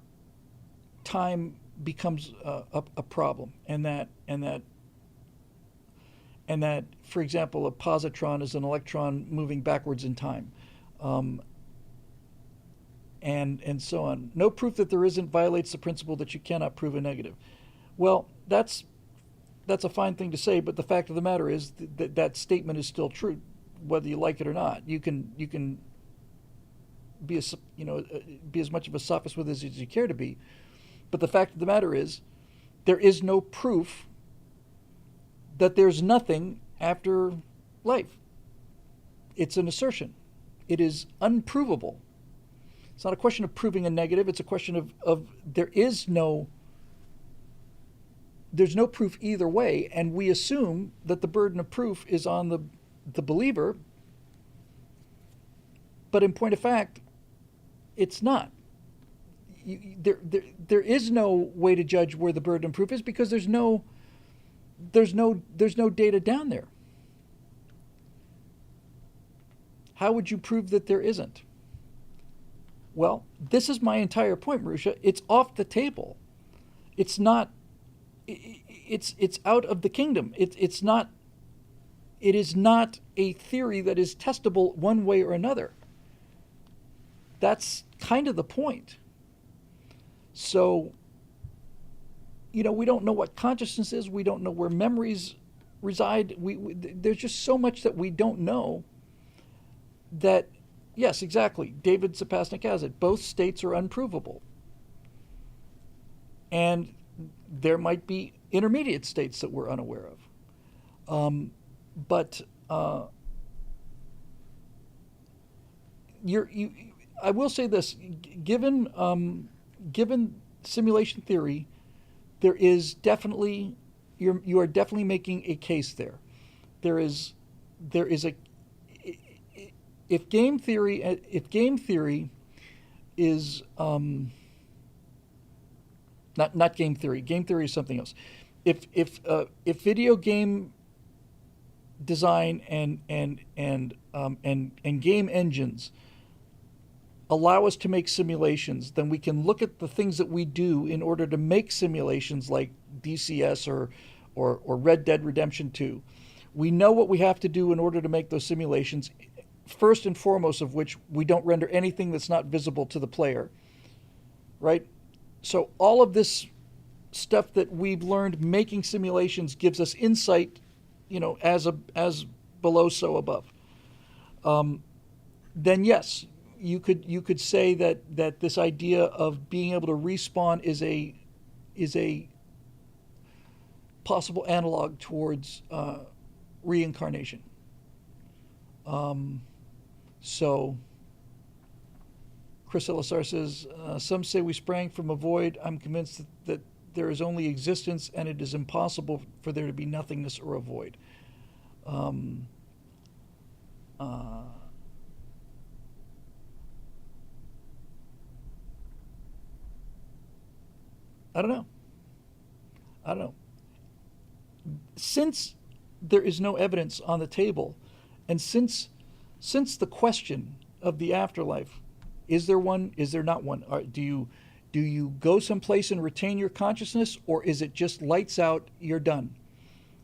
time becomes a problem, and that, for example, a positron is an electron moving backwards in time, and so on. No proof that there isn't violates the principle that you cannot prove a negative. Well, that's a fine thing to say, but the fact of the matter is that statement is still true, whether you like it or not. You can be as much of a sophist with it as you care to be, but the fact of the matter is there is no proof that there's nothing after life. It's an assertion. It is unprovable. It's not a question of proving a negative. It's a question of there's no proof either way, and we assume that the burden of proof is on the believer. But in point of fact, It's not. There is no way to judge where the burden of proof is because there's no data down there. How would you prove that there isn't? Well, this is my entire point, Marusha. It's off the table. It's not. It's out of the kingdom. It's not. It is not a theory that is testable one way or another. That's kind of the point. So, we don't know what consciousness is. We don't know where memories reside. There's just so much that we don't know that, yes, exactly. David Zapasnik has it. Both states are unprovable. And there might be intermediate states that we're unaware of. But I will say this: given simulation theory, there is definitely you are definitely making a case there. There is a if game theory is not game theory. Game theory is something else. If video game design and game engines allow us to make simulations, then we can look at the things that we do in order to make simulations like DCS or Red Dead Redemption 2. We know what we have to do in order to make those simulations, first and foremost of which we don't render anything that's not visible to the player, right? So all of this stuff that we've learned making simulations gives us insight, as below, so above. Then yes, you could say that this idea of being able to respawn is a possible analog towards reincarnation. So Chris Elisar says, some say we sprang from a void. I'm convinced that there is only existence and it is impossible for there to be nothingness or a void. I don't know. Since there is no evidence on the table, and since the question of the afterlife, is there one, is there not one? Do you go someplace and retain your consciousness, or is it just lights out, you're done?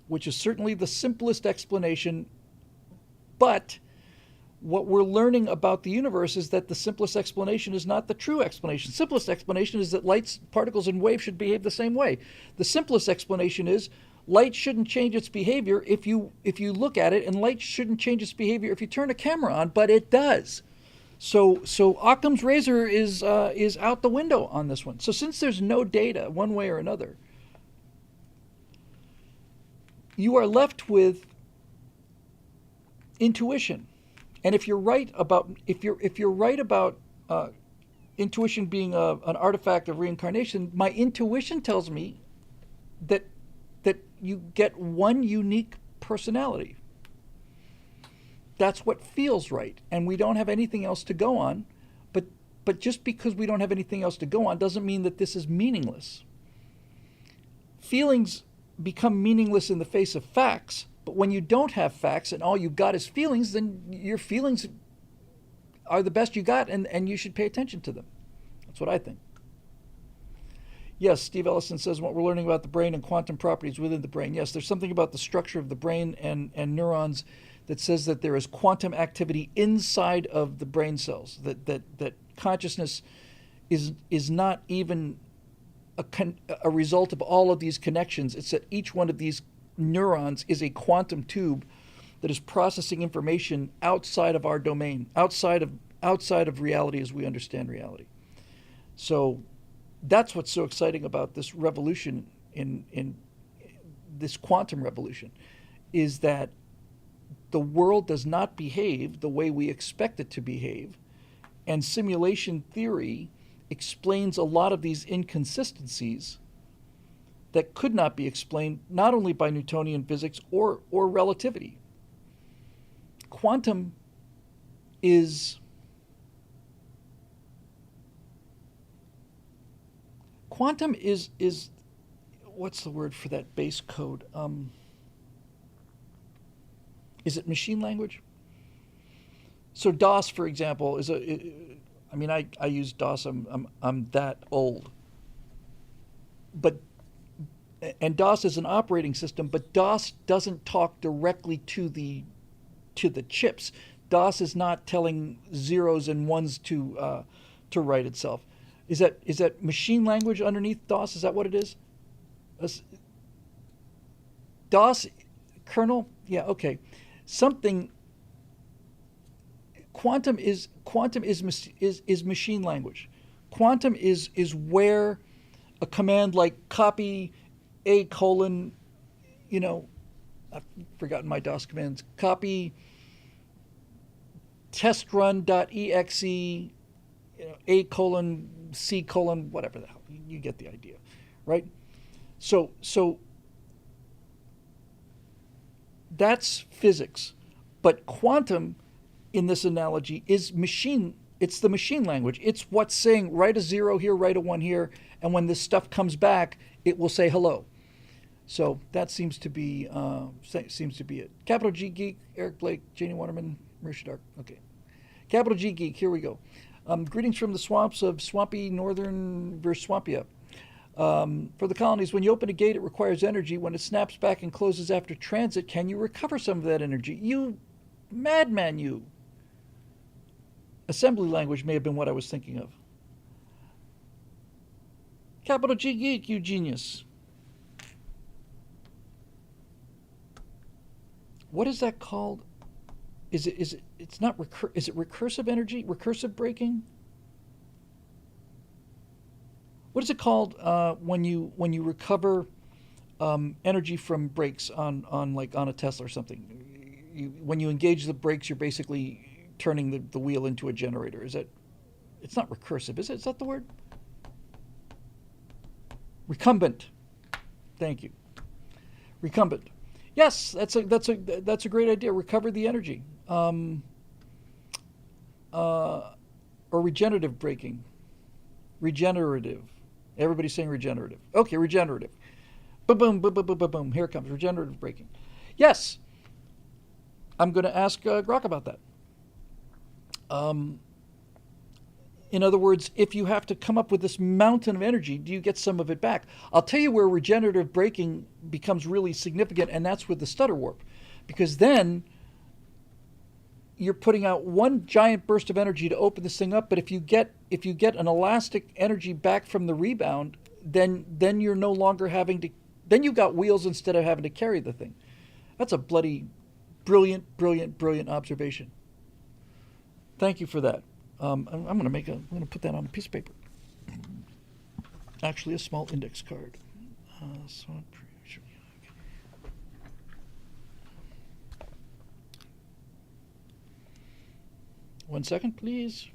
Which is certainly the simplest explanation, but what we're learning about the universe is that the simplest explanation is not the true explanation. Simplest explanation is that lights, particles, and waves should behave the same way. The simplest explanation is light shouldn't change its behavior if you look at it, and light shouldn't change its behavior if you turn a camera on, but it does. So Occam's razor is out the window on this one. So since there's no data one way or another, you are left with intuition. And if you're right about intuition being an artifact of reincarnation, my intuition tells me that you get one unique personality. That's what feels right, and we don't have anything else to go on. But just because we don't have anything else to go on doesn't mean that this is meaningless. Feelings become meaningless in the face of facts. But when you don't have facts and all you've got is feelings, then your feelings are the best you got, and you should pay attention to them. That's what I think. Yes, Steve Ellison says what we're learning about the brain and quantum properties within the brain. Yes, there's something about the structure of the brain and neurons that says that there is quantum activity inside of the brain cells, that consciousness is not even a result of all of these connections. It's that each one of these neurons is a quantum tube that is processing information outside of our domain, outside of reality as we understand reality. So that's what's so exciting about this revolution in this quantum revolution, is that the world does not behave the way we expect it to behave, and simulation theory explains a lot of these inconsistencies that could not be explained not only by Newtonian physics or relativity. Quantum is quantum is what's the word for that base code? Is it machine language? So DOS, for example, is I mean, I use DOS. I'm that old. But and DOS is an operating system, but DOS doesn't talk directly to the chips. DOS is not telling zeros and ones to write itself. Is that machine language underneath DOS? Is that what it is? DOS kernel? Yeah, okay. Something. Quantum is machine language. Quantum is where a command like copy a colon, I've forgotten my DOS commands. Copy testrun.exe, a colon c colon whatever the hell. You get the idea, right? So that's physics, but quantum in this analogy is machine. It's the machine language. It's what's saying write a 0 here, write a 1 here, and when this stuff comes back, it will say hello. So that seems to be it. Capital G Geek, Eric Blake, Janie Waterman, Marisha Dark. Okay. Capital G Geek, here we go. Greetings from the swamps of swampy northern Verswampia. For the colonies, when you open a gate, it requires energy. When it snaps back and closes after transit, can you recover some of that energy? You madman, you. Assembly language may have been what I was thinking of. Capital G Geek, you genius. What is that called? Is it it's not is it recursive energy? Recursive braking? What is it called when you recover energy from brakes on a Tesla or something? When you engage the brakes, you're basically turning the wheel into a generator. It's not recursive, is it? Is that the word? Recumbent. Thank you. Recumbent. Yes, that's a great idea. Recover the energy. Or regenerative braking. Regenerative. Everybody's saying regenerative. Okay, regenerative. Boom, boom, boom, boom, boom, boom, boom. Here it comes. Regenerative braking. Yes. I'm going to ask Grok about that. In other words, if you have to come up with this mountain of energy, do you get some of it back? I'll tell you where regenerative braking becomes really significant, and that's with the stutter warp. Because then you're putting out one giant burst of energy to open this thing up, but if you get an elastic energy back from the rebound, then you're no longer having to, then you've got wheels instead of having to carry the thing. That's a bloody brilliant observation. Thank you for that. I'm going to put that on a piece of paper. Actually, a small index card. One second, please.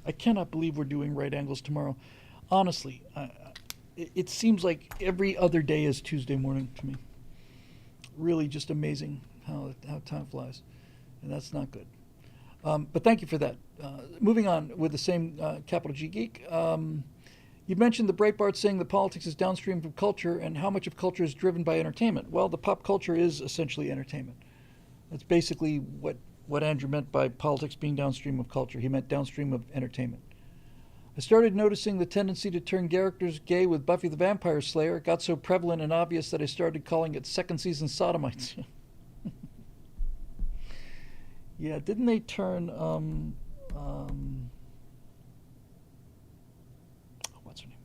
I cannot believe we're doing right angles tomorrow. Honestly, it seems like every other day is Tuesday morning to me. Really just amazing how time flies. And that's not good. But thank you for that. Moving on with the same capital G Geek. You mentioned the Breitbart saying that politics is downstream from culture, and how much of culture is driven by entertainment. Well, the pop culture is essentially entertainment. That's basically what Andrew meant by politics being downstream of culture. He meant downstream of entertainment. I started noticing the tendency to turn characters gay with Buffy the Vampire Slayer. It got so prevalent and obvious that I started calling it second season sodomites. Yeah, didn't they turn what's her name?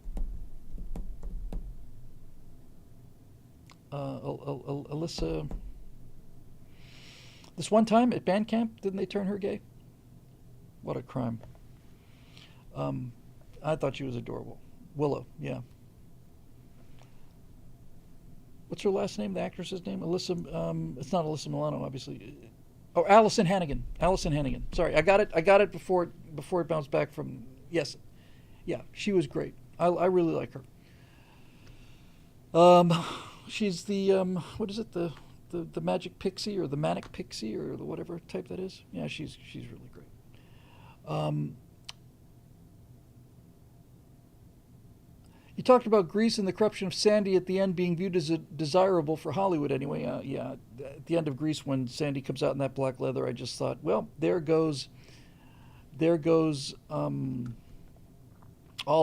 Alyssa. This one time at band camp, didn't they turn her gay? What a crime. I thought she was adorable. Willow, yeah. What's her last name, the actress's name? Alyssa, it's not Alyssa Milano, obviously. Oh, Allison Hannigan. Allison Hannigan. Sorry, I got it before it bounced back from, yes. Yeah, she was great. I really like her. Um, she's the what is it, the magic pixie or the manic pixie or the whatever type that is. Yeah, she's really great. Um, you talked about Grease and the corruption of Sandy at the end being viewed as a desirable for Hollywood anyway. Yeah, at the end of Grease when Sandy comes out in that black leather, I just thought, well, there goes all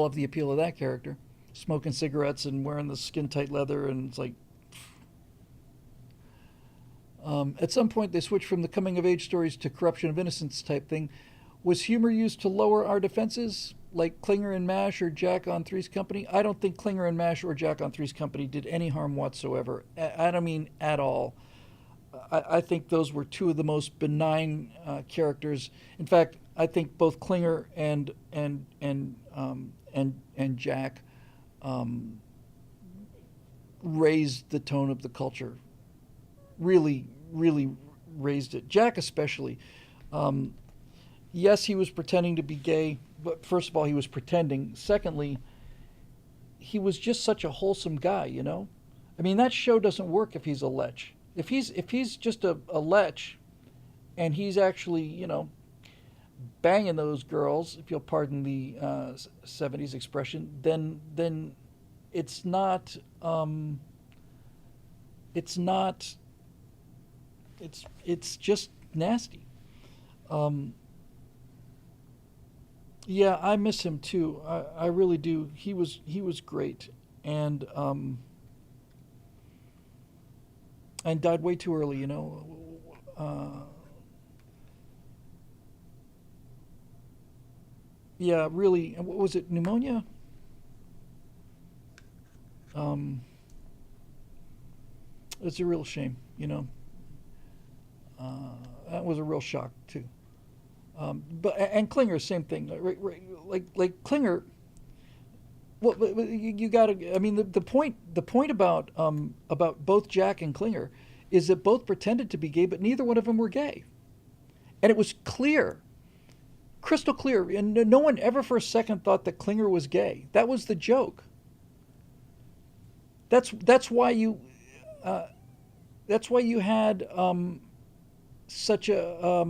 of the appeal of that character, smoking cigarettes and wearing the skin tight leather, and it's like. At some point, they switched from the coming of age stories to corruption of innocence type thing. Was humor used to lower our defenses, like Klinger and Mash or Jack on Three's Company? I don't think Klinger and Mash or Jack on Three's Company did any harm whatsoever. I don't mean at all. I think those were two of the most benign characters. In fact, I think both Klinger and Jack raised the tone of the culture. Really raised it. Jack especially. Yes, he was pretending to be gay, but first of all, he was pretending. Secondly, he was just such a wholesome guy, you know? I mean, that show doesn't work if he's a lech. If he's just a lech and he's actually, banging those girls, if you'll pardon the 70s expression, then it's not it's not it's just nasty. Um, yeah, I miss him too. I really do. He was great, and died way too early. Yeah, really. And what was it? Pneumonia. Um, it's a real shame. That was a real shock too. But and Klinger, same thing. Like Klinger. Well, you got to. I mean, the point about both Jack and Klinger is that both pretended to be gay, but neither one of them were gay, and it was clear, crystal clear, and no one ever for a second thought that Klinger was gay. That was the joke. That's why you had such a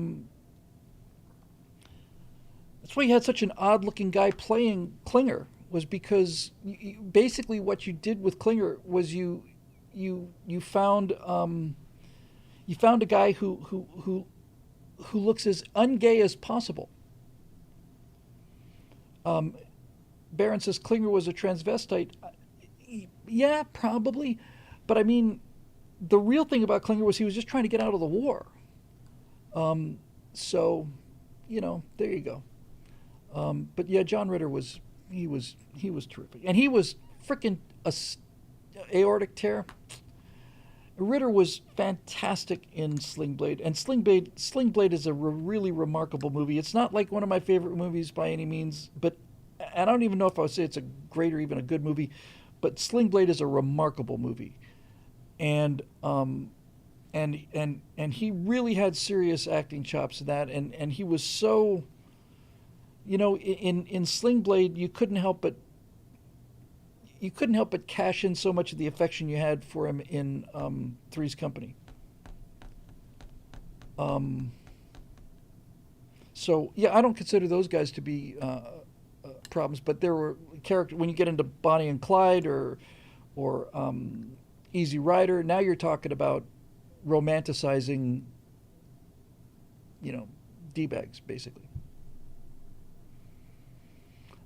that's why you had such an odd looking guy playing Klinger, was because basically what you did with Klinger was you found a guy who looks as ungay as possible. Um, Barron says Klinger was a transvestite. Yeah, probably, but I mean, the real thing about Klinger was he was just trying to get out of the war. So, there you go. But yeah, John Ritter he was terrific, and he was freaking aortic tear. Ritter was fantastic in Sling Blade, and Sling Blade is a really remarkable movie. It's not like one of my favorite movies by any means, but I don't even know if I would say it's a great or even a good movie. But Sling Blade is a remarkable movie, and and he really had serious acting chops in that, and he was so, in Sling Blade you couldn't help but cash in so much of the affection you had for him in Three's Company. Um, so yeah, I don't consider those guys to be problems, but there were characters when you get into Bonnie and Clyde or Easy Rider. Now you're talking about romanticizing, d-bags basically.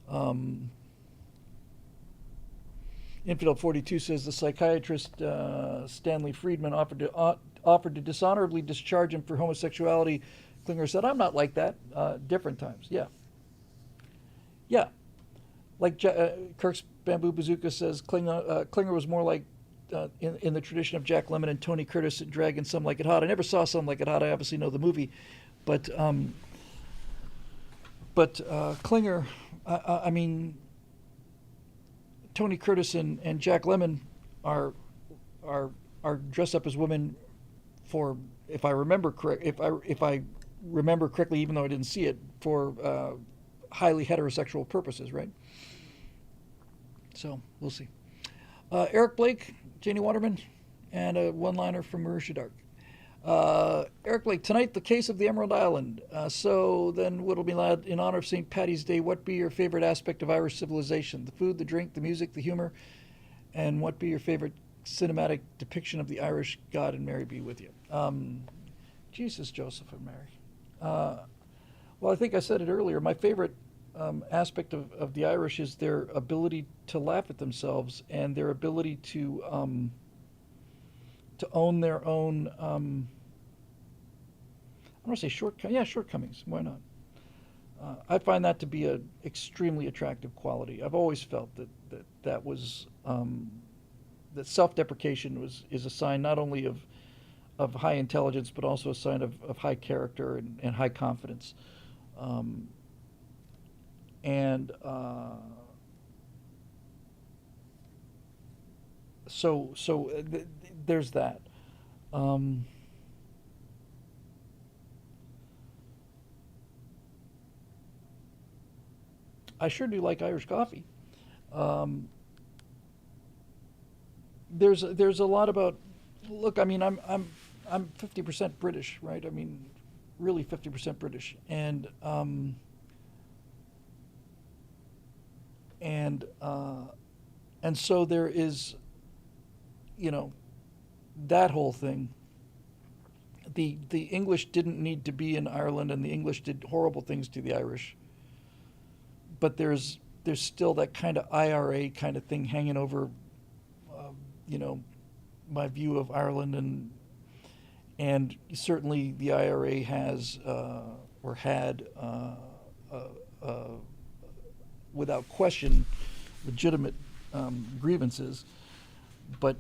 Um, Infidel 42 says the psychiatrist Stanley Friedman offered to dishonorably discharge him for homosexuality. Klinger said, "I'm not like that." Different times, yeah, yeah. Like Kirk's Bamboo Bazooka says, Klinger was more like in the tradition of Jack Lemmon and Tony Curtis at Dragon Some Like It Hot. I never saw Some Like It Hot. I obviously know the movie, but Klinger, I mean, Tony Curtis and Jack Lemmon are are dressed up as women for, if I remember correctly, even though I didn't see it, for highly heterosexual purposes, right? So we'll see. Eric Blake, Janie Waterman, and a one-liner from Marusha Dark. Eric Blake, tonight the case of the Emerald Island. So then, Whittle be lad, in honor of St. Paddy's Day, what be your favorite aspect of Irish civilization? The food, the drink, the music, the humor, and what be your favorite cinematic depiction of the Irish? God and Mary be with you. Jesus, Joseph, and Mary. Well, I think I said it earlier. My favorite aspect of the Irish is their ability to laugh at themselves and their ability to own their own. I don't want to say shortcomings. Why not? I find that to be an extremely attractive quality. I've always felt that was that self-deprecation is a sign not only of high intelligence but also a sign of high character and high confidence. And there's that. I sure do like Irish coffee. Um, there's a lot about. Look, I mean, I'm 50% British, right? I mean, really 50% British, and and so there is, you know, that whole thing. The English didn't need to be in Ireland, and the English did horrible things to the Irish. But there's still that kind of IRA kind of thing hanging over, uh, you know, my view of Ireland, and certainly the IRA has or had uh, uh, without question legitimate grievances, but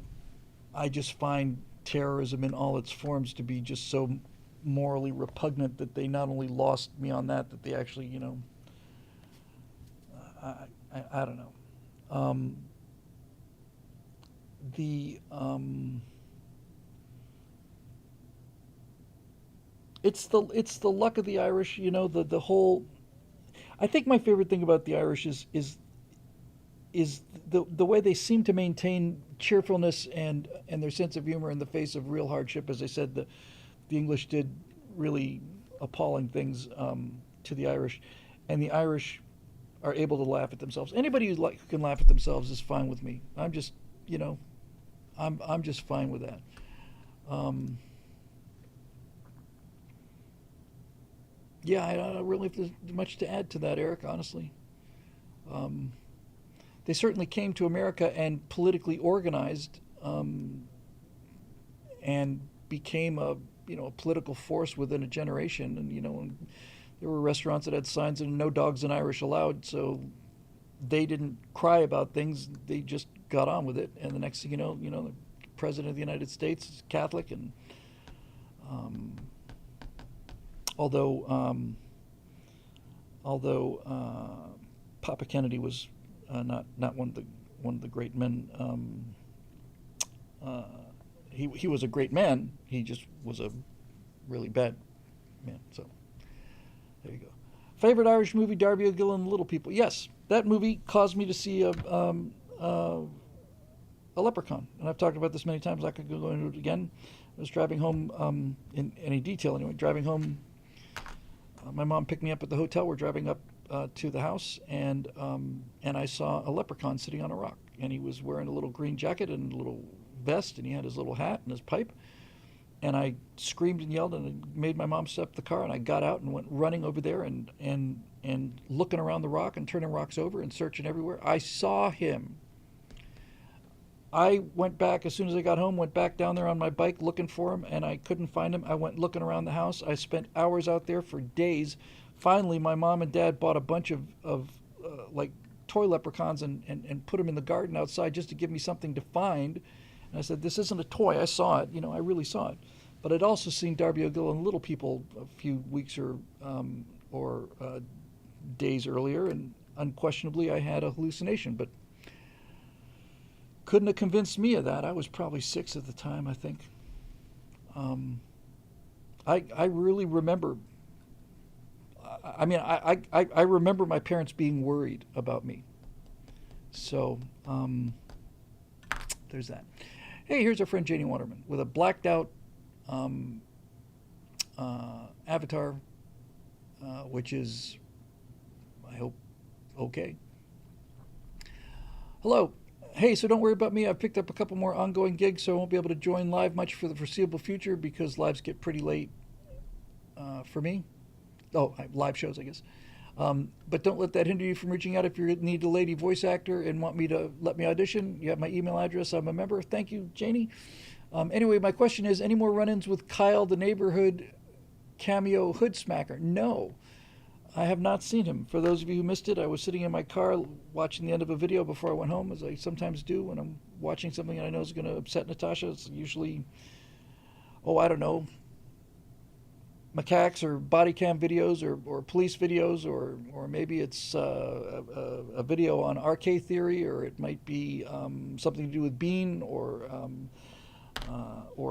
I just find terrorism in all its forms to be just so morally repugnant that they not only lost me on that they actually, you know, I don't know. Um, the it's the luck of the Irish, you know, the whole. I think my favorite thing about the Irish is the way they seem to maintain cheerfulness and their sense of humor in the face of real hardship. As I said, the English did really appalling things to the Irish, and the Irish are able to laugh at themselves. Anybody who can laugh at themselves is fine with me. I'm just, you know, I'm just fine with that. Um, yeah, I don't really have much to add to that, Eric. Honestly, um, they certainly came to America and politically organized, and became a, you know, a political force within a generation. And, you know, and there were restaurants that had signs and "No dogs in Irish allowed," so they didn't cry about things. They just got on with it. And the next thing you know, the president of the United States is Catholic, and um, although Papa Kennedy was not one of the great men. Uh, he was a great man. He just was a really bad man. So there you go. Favorite Irish movie: Darby O'Gill and the Little People. Yes, that movie caused me to see a Leprechaun, and I've talked about this many times. I could go into it again. I was driving home, in any detail anyway. Driving home, my mom picked me up at the hotel. We're driving up to the house, and I saw a leprechaun sitting on a rock, and he was wearing a little green jacket and a little vest, and he had his little hat and his pipe. And I screamed and yelled, and it made my mom stop the car, and I got out and went running over there and looking around the rock and turning rocks over and searching everywhere. I saw him. I went back as soon as I got home, went back down there on my bike looking for him, and I couldn't find him. I went looking around the house. I spent hours out there for days. Finally, my mom and dad bought a bunch of like toy leprechauns and put them in the garden outside just to give me something to find. And I said, "This isn't a toy. I saw it. You know, I really saw it." But I'd also seen Darby O'Gill and Little People a few weeks or days earlier, and unquestionably I had a hallucination. But couldn't have convinced me of that. I was probably 6 at the time, I think. Um, I really remember. I mean, I remember my parents being worried about me. So there's that. Hey, here's our friend Janie Waterman with a blacked out avatar, which is, I hope, okay. Hello. Hey, so don't worry about me. I've picked up a couple more ongoing gigs, so I won't be able to join live much for the foreseeable future because lives get pretty late for me. Oh, live shows, I guess. But don't let that hinder you from reaching out if you need a lady voice actor and want me to let me audition. You have my email address. I'm a member. Thank you, Janie. Anyway, my question is, any more run-ins with Kyle, the neighborhood cameo hood smacker? No, I have not seen him. For those of you who missed it, I was sitting in my car watching the end of a video before I went home, as I sometimes do when I'm watching something I know is going to upset Natasha. It's usually, oh, I don't know, macaques or body cam videos or police videos, or maybe it's a video on RK theory, or it might be something to do with Bean, or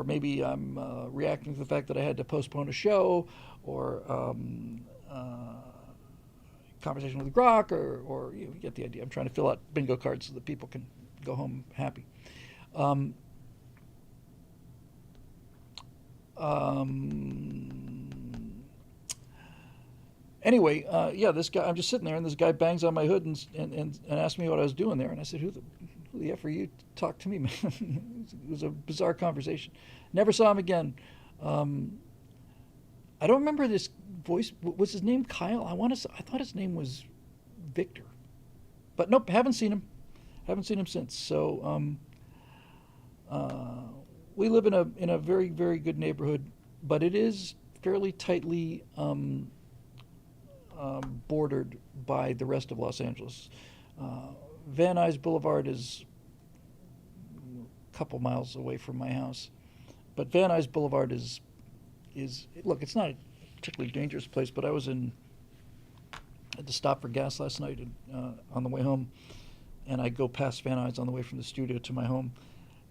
maybe I'm reacting to the fact that I had to postpone a show, or conversation with Grok, or you get the idea. I'm trying to fill out bingo cards so that people can go home happy. Anyway, yeah, this guy, I'm just sitting there, and this guy bangs on my hood and asks me what I was doing there. And I said, who the F are you to talk to me, man? It was a bizarre conversation. Never saw him again. I don't remember this voice. Was his name Kyle? I thought his name was Victor. But nope, haven't seen him. Haven't seen him since. So we live in a very, very good neighborhood, but it is fairly tightly bordered by the rest of Los Angeles. Van Nuys Boulevard is a couple miles away from my house, but Van Nuys Boulevard is look, it's not a particularly dangerous place, but I had to stop for gas last night on the way home, and I go past Van Nuys on the way from the studio to my home,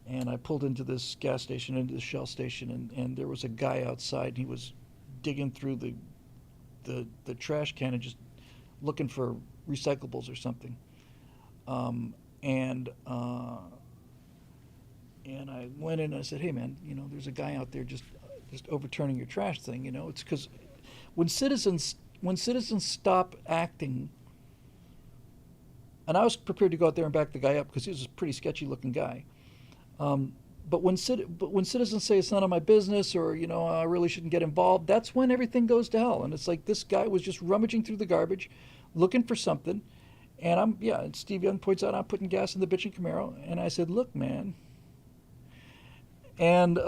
and I pulled into this gas station, into the Shell station, and there was a guy outside, and he was digging through the trash can and just looking for recyclables or something. And I went in and I said, hey man, there's a guy out there just overturning your trash thing. It's because when citizens stop acting, and I was prepared to go out there and back the guy up because he was a pretty sketchy looking guy. But when citizens say it's none of my business, or I really shouldn't get involved, that's when everything goes to hell. And it's like this guy was just rummaging through the garbage, looking for something, and and Steve Young points out I'm putting gas in the bitchin' Camaro, and I said, look, man, and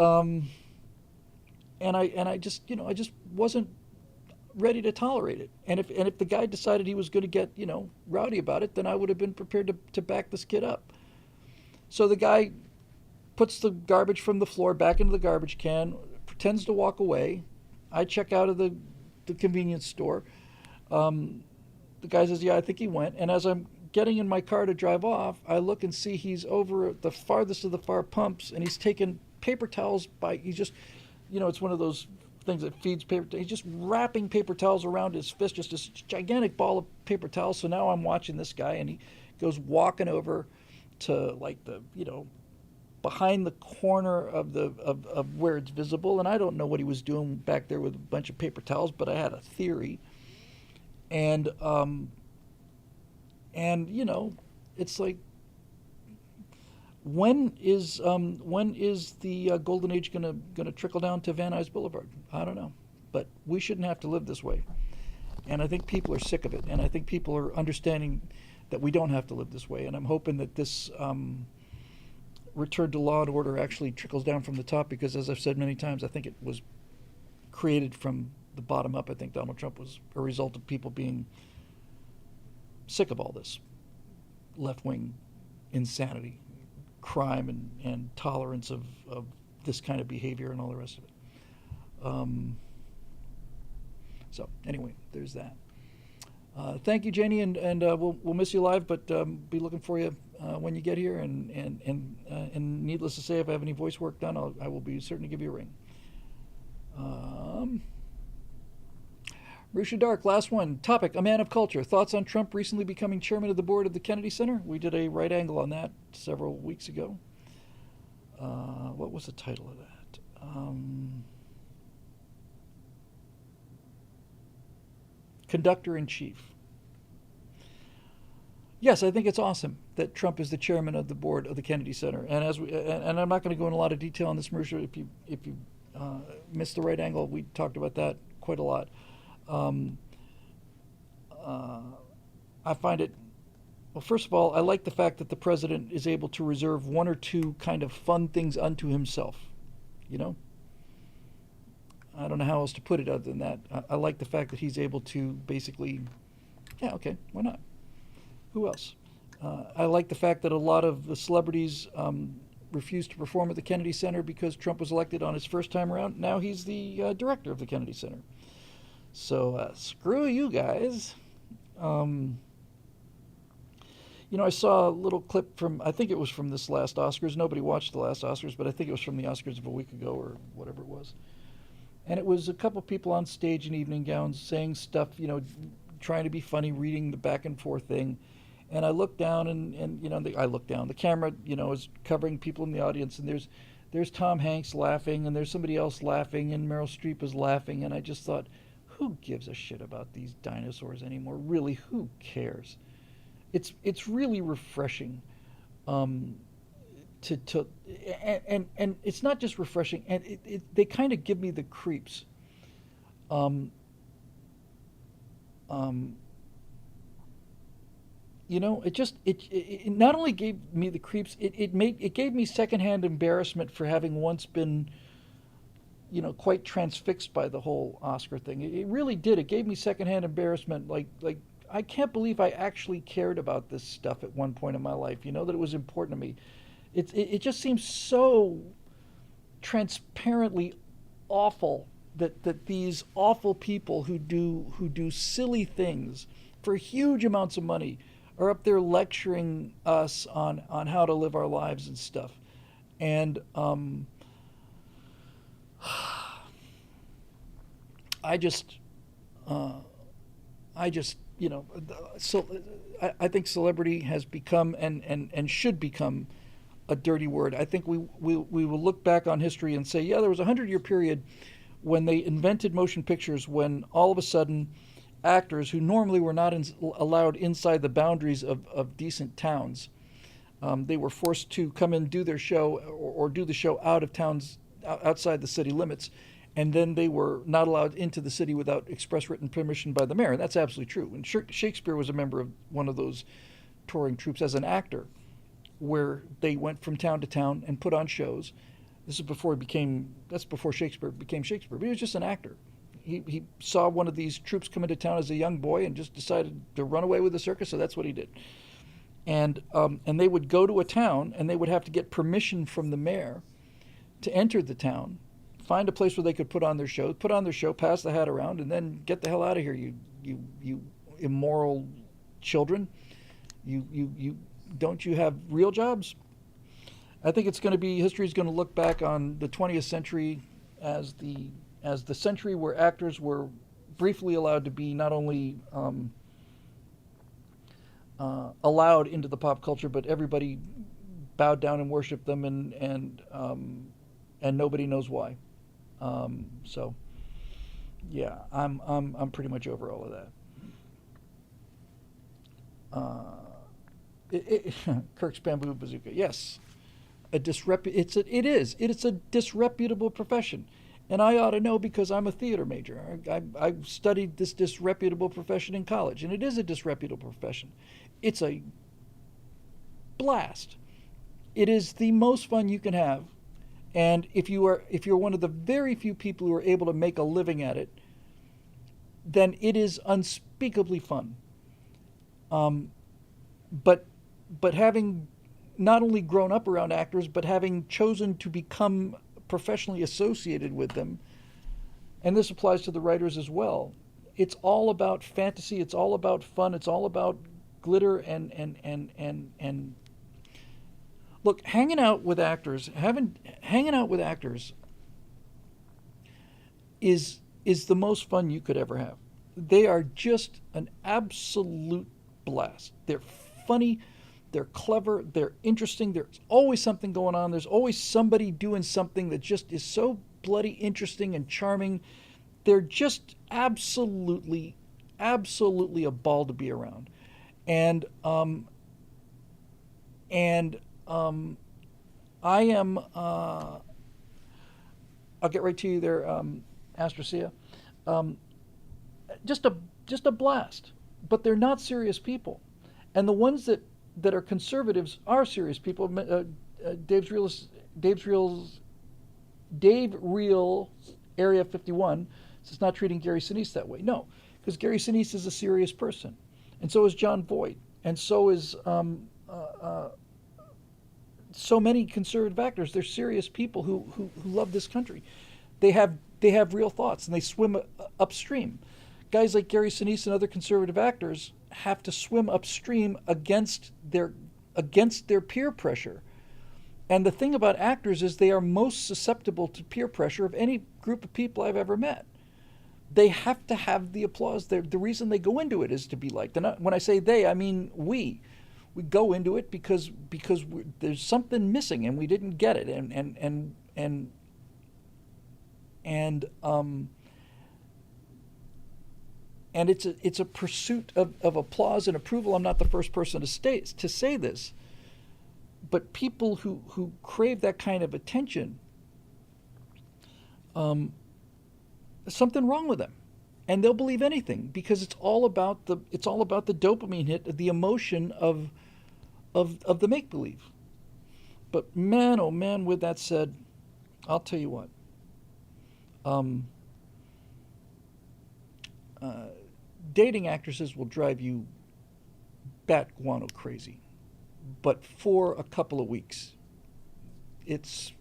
I just I just wasn't ready to tolerate it. And if the guy decided he was going to get rowdy about it, then I would have been prepared to back this kid up. So the guy puts the garbage from the floor back into the garbage can, pretends to walk away. I check out of the convenience store. The guy says, yeah, I think he went. And as I'm getting in my car to drive off, I look and see he's over at the farthest of the far pumps, and he's taking paper towels he's just, it's one of those things that feeds paper. He's just wrapping paper towels around his fist, just this gigantic ball of paper towels. So now I'm watching this guy, and he goes walking over to behind the corner of where it's visible, and I don't know what he was doing back there with a bunch of paper towels, but I had a theory. And it's like, when is the golden age gonna trickle down to Van Nuys Boulevard? I don't know, but we shouldn't have to live this way, and I think people are sick of it, and I think people are understanding that we don't have to live this way, and I'm hoping that this return to law and order actually trickles down from the top, because as I've said many times, I think it was created from the bottom up. I think Donald Trump was a result of people being sick of all this left-wing insanity, crime, and tolerance of this kind of behavior and all the rest of it. So anyway, there's that. Thank you, Janie, and we'll miss you live, but be looking for you when you get here. And needless to say, if I have any voice work done, I will be certain to give you a ring. Rusha Dark, last one. Topic, a man of culture. Thoughts on Trump recently becoming chairman of the board of the Kennedy Center? We did a right angle on that several weeks ago. What was the title of that? Conductor in Chief. Yes, I think it's awesome that Trump is the chairman of the board of the Kennedy Center. And and I'm not going to go in a lot of detail on this merger. If you missed the right angle, we talked about that quite a lot. Um, I find it, well, first of all, I like the fact that the president is able to reserve one or two kind of fun things unto himself. You know, I don't know how else to put it other than that. I like the fact that he's able to basically, yeah, okay, why not? Who else? I like the fact that a lot of the celebrities refused to perform at the Kennedy Center because Trump was elected on his first time around. Now he's the director of the Kennedy Center. So screw you guys. You know, I saw a little clip from, I think it was from this last Oscars. Nobody watched the last Oscars, but I think it was from the Oscars of a week ago or whatever it was. And it was a couple people on stage in evening gowns saying stuff, you know, trying to be funny, reading the back and forth thing. And I looked down and you know, I looked down. The camera, you know, is covering people in the audience, and there's Tom Hanks laughing, and there's somebody else laughing, and Meryl Streep is laughing. And I just thought, who gives a shit about these dinosaurs anymore? Really, who cares? It's really refreshing, to and it's not just refreshing, and they kind of give me the creeps. Um, um, you know, it not only gave me the creeps, it gave me secondhand embarrassment for having once been, you know, quite transfixed by the whole Oscar thing. It really did. It gave me secondhand embarrassment. Like I can't believe I actually cared about this stuff at one point in my life. You know, that it was important to me. It just seems so transparently awful that these awful people who do silly things for huge amounts of money are up there lecturing us on how to live our lives and stuff. And I just I just, you know, so I think celebrity has become and should become a dirty word. I think we will look back on history and say, yeah, there was a 100-year period when they invented motion pictures, when all of a sudden actors who normally were not allowed inside the boundaries of decent towns, they were forced to come and do their show or do the show out of towns outside the city limits. And then they were not allowed into the city without express written permission by the mayor. And that's absolutely true. And Shakespeare was a member of one of those touring troupes as an actor, where they went from town to town and put on shows. This is before that's before Shakespeare became Shakespeare. But he was just an actor. He saw one of these troupes come into town as a young boy and just decided to run away with the circus, so that's what he did. And they would go to a town, and they would have to get permission from the mayor to enter the town, find a place where they could put on their show, pass the hat around, and then get the hell out of here, you immoral children. You don't you have real jobs? I think history's going to look back on the 20th century as the century where actors were briefly allowed to be not only allowed into the pop culture, but everybody bowed down and worshipped them, and nobody knows why. So, yeah, I'm pretty much over all of that. Kirk's bamboo bazooka. Yes, it is a disreputable profession, and I ought to know because I'm a theater major. I studied this disreputable profession in college, and it is a disreputable profession. It's a blast. It is the most fun you can have. And if you're one of the very few people who are able to make a living at it, then it is unspeakably fun. But having not only grown up around actors, but having chosen to become professionally associated with them, and this applies to the writers as well, it's all about fantasy, it's all about fun, it's all about glitter and look, hanging out with actors is the most fun you could ever have. They are just an absolute blast. They're funny. they're clever, they're interesting. There's always something going on. There's always somebody doing something that just is so bloody interesting and charming. They're just absolutely a ball to be around. And and I am. I'll get right to you there, Astrasia. Um, just a blast. But they're not serious people, and the ones that are conservatives are serious people. Dave's Real's Dave Real Area 51 says not treating Gary Sinise that way. No, because Gary Sinise is a serious person, and so is John Voight, and so is so many conservative actors. They're serious people who love this country. They have real thoughts and they swim upstream. Guys like Gary Sinise and other conservative actors have to swim upstream against their peer pressure. And the thing about actors is they are most susceptible to peer pressure of any group of people I've ever met. They have to have the applause. The reason they go into it is to be liked. And when I say they, I mean we. We go into it because there's something missing and we didn't get it. And it's a pursuit of applause and approval. I'm not the first person to say this, but people who crave that kind of attention, there's something wrong with them, and they'll believe anything because it's all about the dopamine hit, the emotion of the make believe. But man, oh man, with that said, I'll tell you what. Dating actresses will drive you bat guano crazy, but for a couple of weeks, it's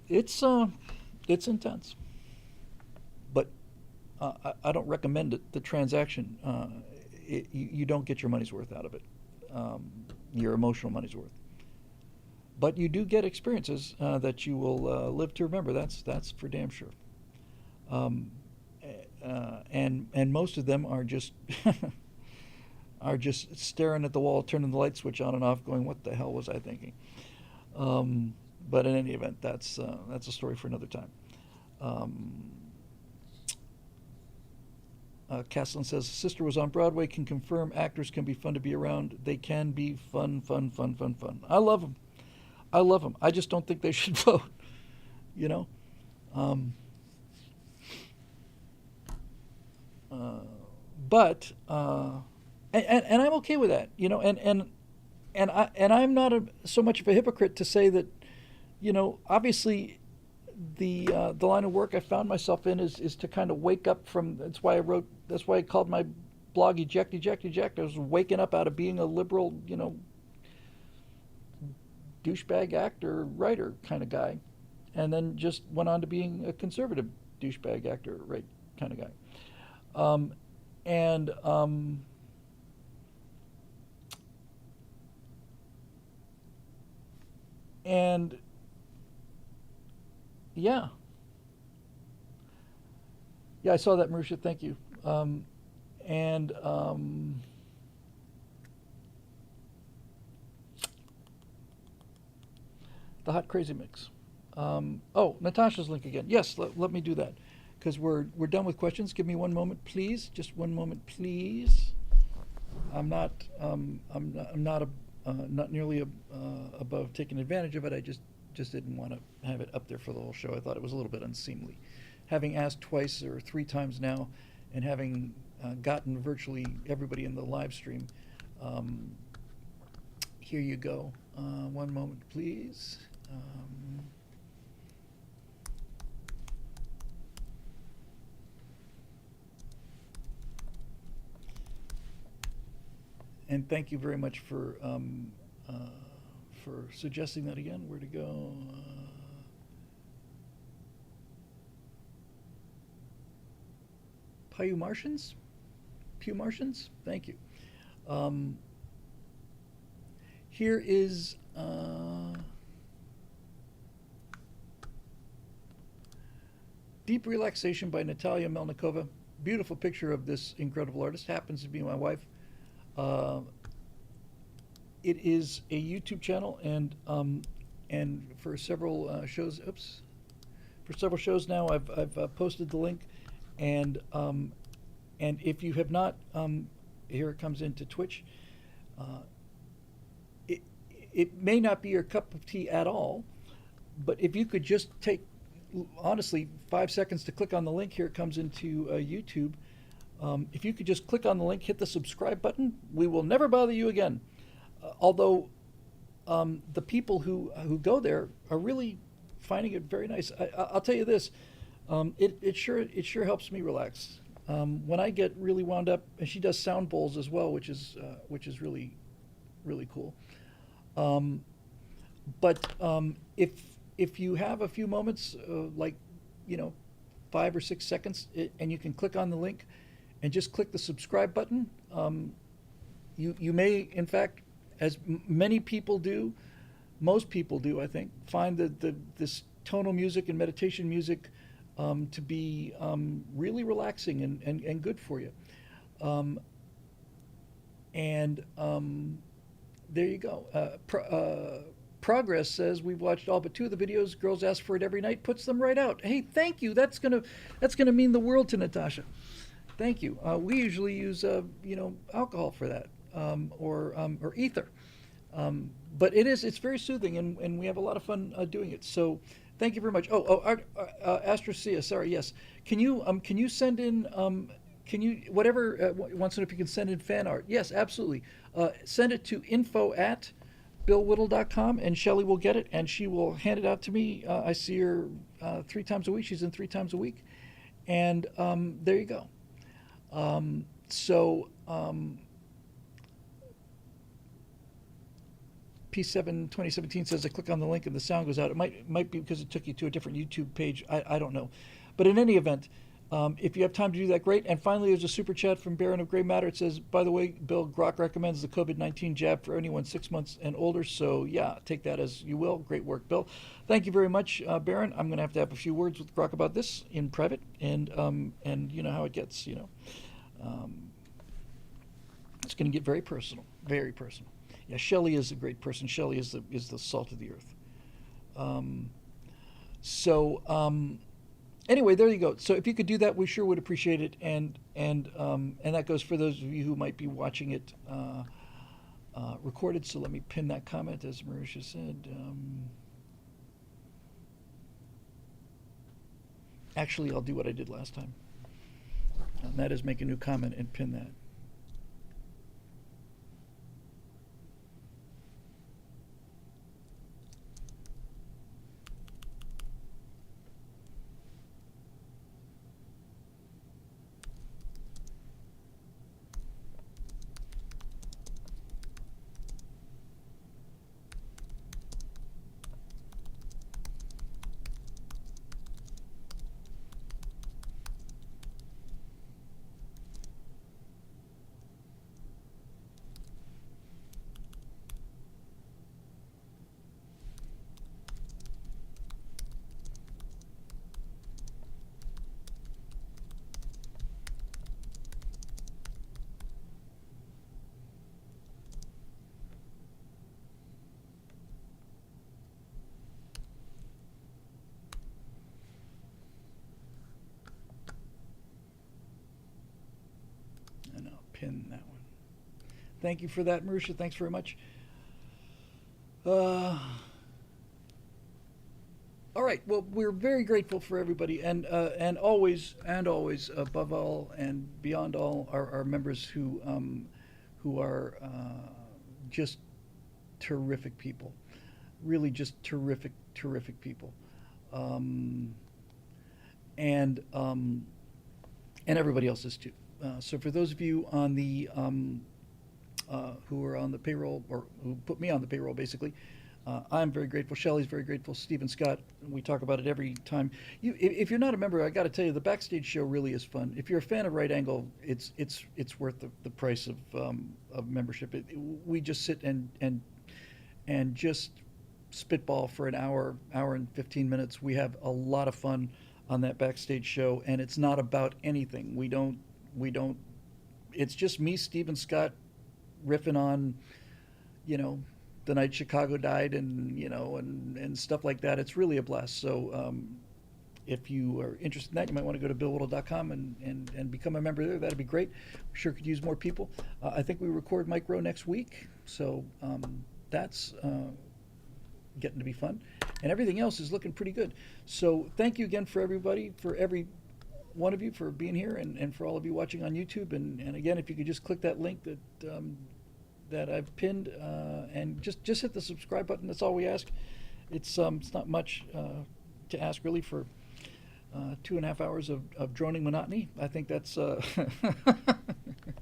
intense. But I don't recommend it. The transaction, you don't get your money's worth out of it, your emotional money's worth. But you do get experiences that you will live to remember. That's for damn sure. And most of them are just are just staring at the wall, turning the light switch on and off, going, "What the hell was I thinking?" But in any event, that's a story for another time. Caslin says, "Sister was on Broadway. Can confirm actors can be fun to be around. They can be fun. I love them. I just don't think they should vote. You know." But and I'm okay with that, you know, and I'm not so much of a hypocrite to say that, you know, obviously the line of work I found myself in is to kind of wake up from. That's why I called my blog Eject. I was waking up out of being a liberal, you know, douchebag actor, writer kind of guy, and then just went on to being a conservative douchebag actor, right kind of guy. And yeah, I saw that, Marusha. Thank you. And the hot crazy mix. Oh, Natasha's link again. Yes, let me do that. Because we're done with questions. Give me one moment, please. Just one moment, please. I'm not nearly above taking advantage of it. I just didn't want to have it up there for the whole show. I thought it was a little bit unseemly. Having asked twice or three times now, and having gotten virtually everybody in the live stream, here you go. One moment, please. And thank you very much for suggesting that again. Where to go? Pew Martians? Thank you. Here is Deep Relaxation by Natalia Melnikova. beautiful picture of this incredible artist. Happens to be my wife. Uh, it is a YouTube channel, and for several shows, oops, for several shows now, I've posted the link, and if you have not, here it comes into Twitch. Uh, it it may not be your cup of tea at all, but if you could just take, honestly, 5 seconds to click on the link, here it comes into YouTube. If you could just click on the link, hit the subscribe button, we will never bother you again. Although the people who go there are really finding it very nice. I'll tell you this, it sure helps me relax. When I get really wound up, and she does sound bowls as well, which is really cool. Um, but if you have a few moments, like, you know, 5 or 6 seconds, and you can click on the link and just click the subscribe button, you may, in fact, as many people do, most people do, I think, find this tonal music and meditation music to be really relaxing and good for you. Um, and there you go. Progress says we've watched all but two of the videos. Girls ask for it every night. Puts them right out. Hey, thank you. That's gonna mean the world to Natasha. Thank you. We usually use alcohol for that, or ether. But it's very soothing, and we have a lot of fun doing it. So thank you very much. Astrocia, sorry, yes. Can you send in can you whatever wants to know if you can send in fan art? Yes, absolutely. Send it to info@billwhittle.com, and Shelly will get it, and she will hand it out to me. I see her 3 times a week. She's in 3 times a week, and there you go. So P7 2017 says I click on the link and the sound goes out. It might be because it took you to a different YouTube page. I don't know. But in any event, if you have time to do that, great. And finally, there's a super chat from Baron of Gray Matter. It says, by the way, Bill, Grok recommends the COVID-19 jab for anyone 6 months and older. So yeah, take that as you will. Great work, Bill. Thank you very much, Baron. I'm going to have a few words with Grok about this in private, and you know how it gets. Um, it's going to get very personal, very personal. Yeah, Shelley is a great person. Shelley is the salt of the earth. Um, so anyway, there you go. So if you could do that, we sure would appreciate it. And that goes for those of you who might be watching it recorded. So let me pin that comment, as Marisha said. Actually, I'll do what I did last time, and that is make a new comment and pin that. And I'll pin that one. Thank you for that, Marusha. Thanks very much. All right. Well, we're very grateful for everybody, and always above all and beyond all, our members who are just terrific people, really just terrific people, um, and everybody else is too. So for those of you on the who are on the payroll, or who put me on the payroll, basically, I'm very grateful. Shelley's very grateful. Stephen Scott. We talk about it every time. If you're not a member, I got to tell you, the backstage show really is fun. If you're a fan of Right Angle, it's worth the price of membership. We just sit and just spitball for an hour and 15 minutes. We have a lot of fun. on that backstage show, and it's not about anything. We don't. It's just me, Steve, and Scott riffing on, you know, the night Chicago died, and and stuff like that. It's really a blast. So if you are interested in that, you might want to go to billwhittle.com and become a member there. That'd be great. We sure could use more people. I think we record Mike Rowe next week, so that's getting to be fun. And everything else is looking pretty good. So thank you again for everybody, for every one of you for being here, and for all of you watching on YouTube. And again, if you could just click that link that I've pinned, and just hit the subscribe button. That's all we ask. It's not much to ask really for 2.5 hours of droning monotony. I think that's I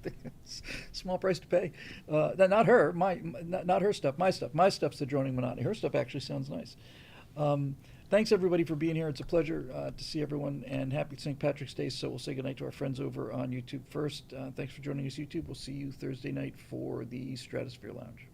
think that's a small price to pay. Not her, not her stuff. My stuff. My stuff's the droning monotony. Her stuff actually sounds nice. Thanks everybody for being here. It's a pleasure to see everyone, and happy St. Patrick's Day. So we'll say goodnight to our friends over on YouTube first. Thanks for joining us, YouTube. We'll see you Thursday night for the Stratosphere Lounge.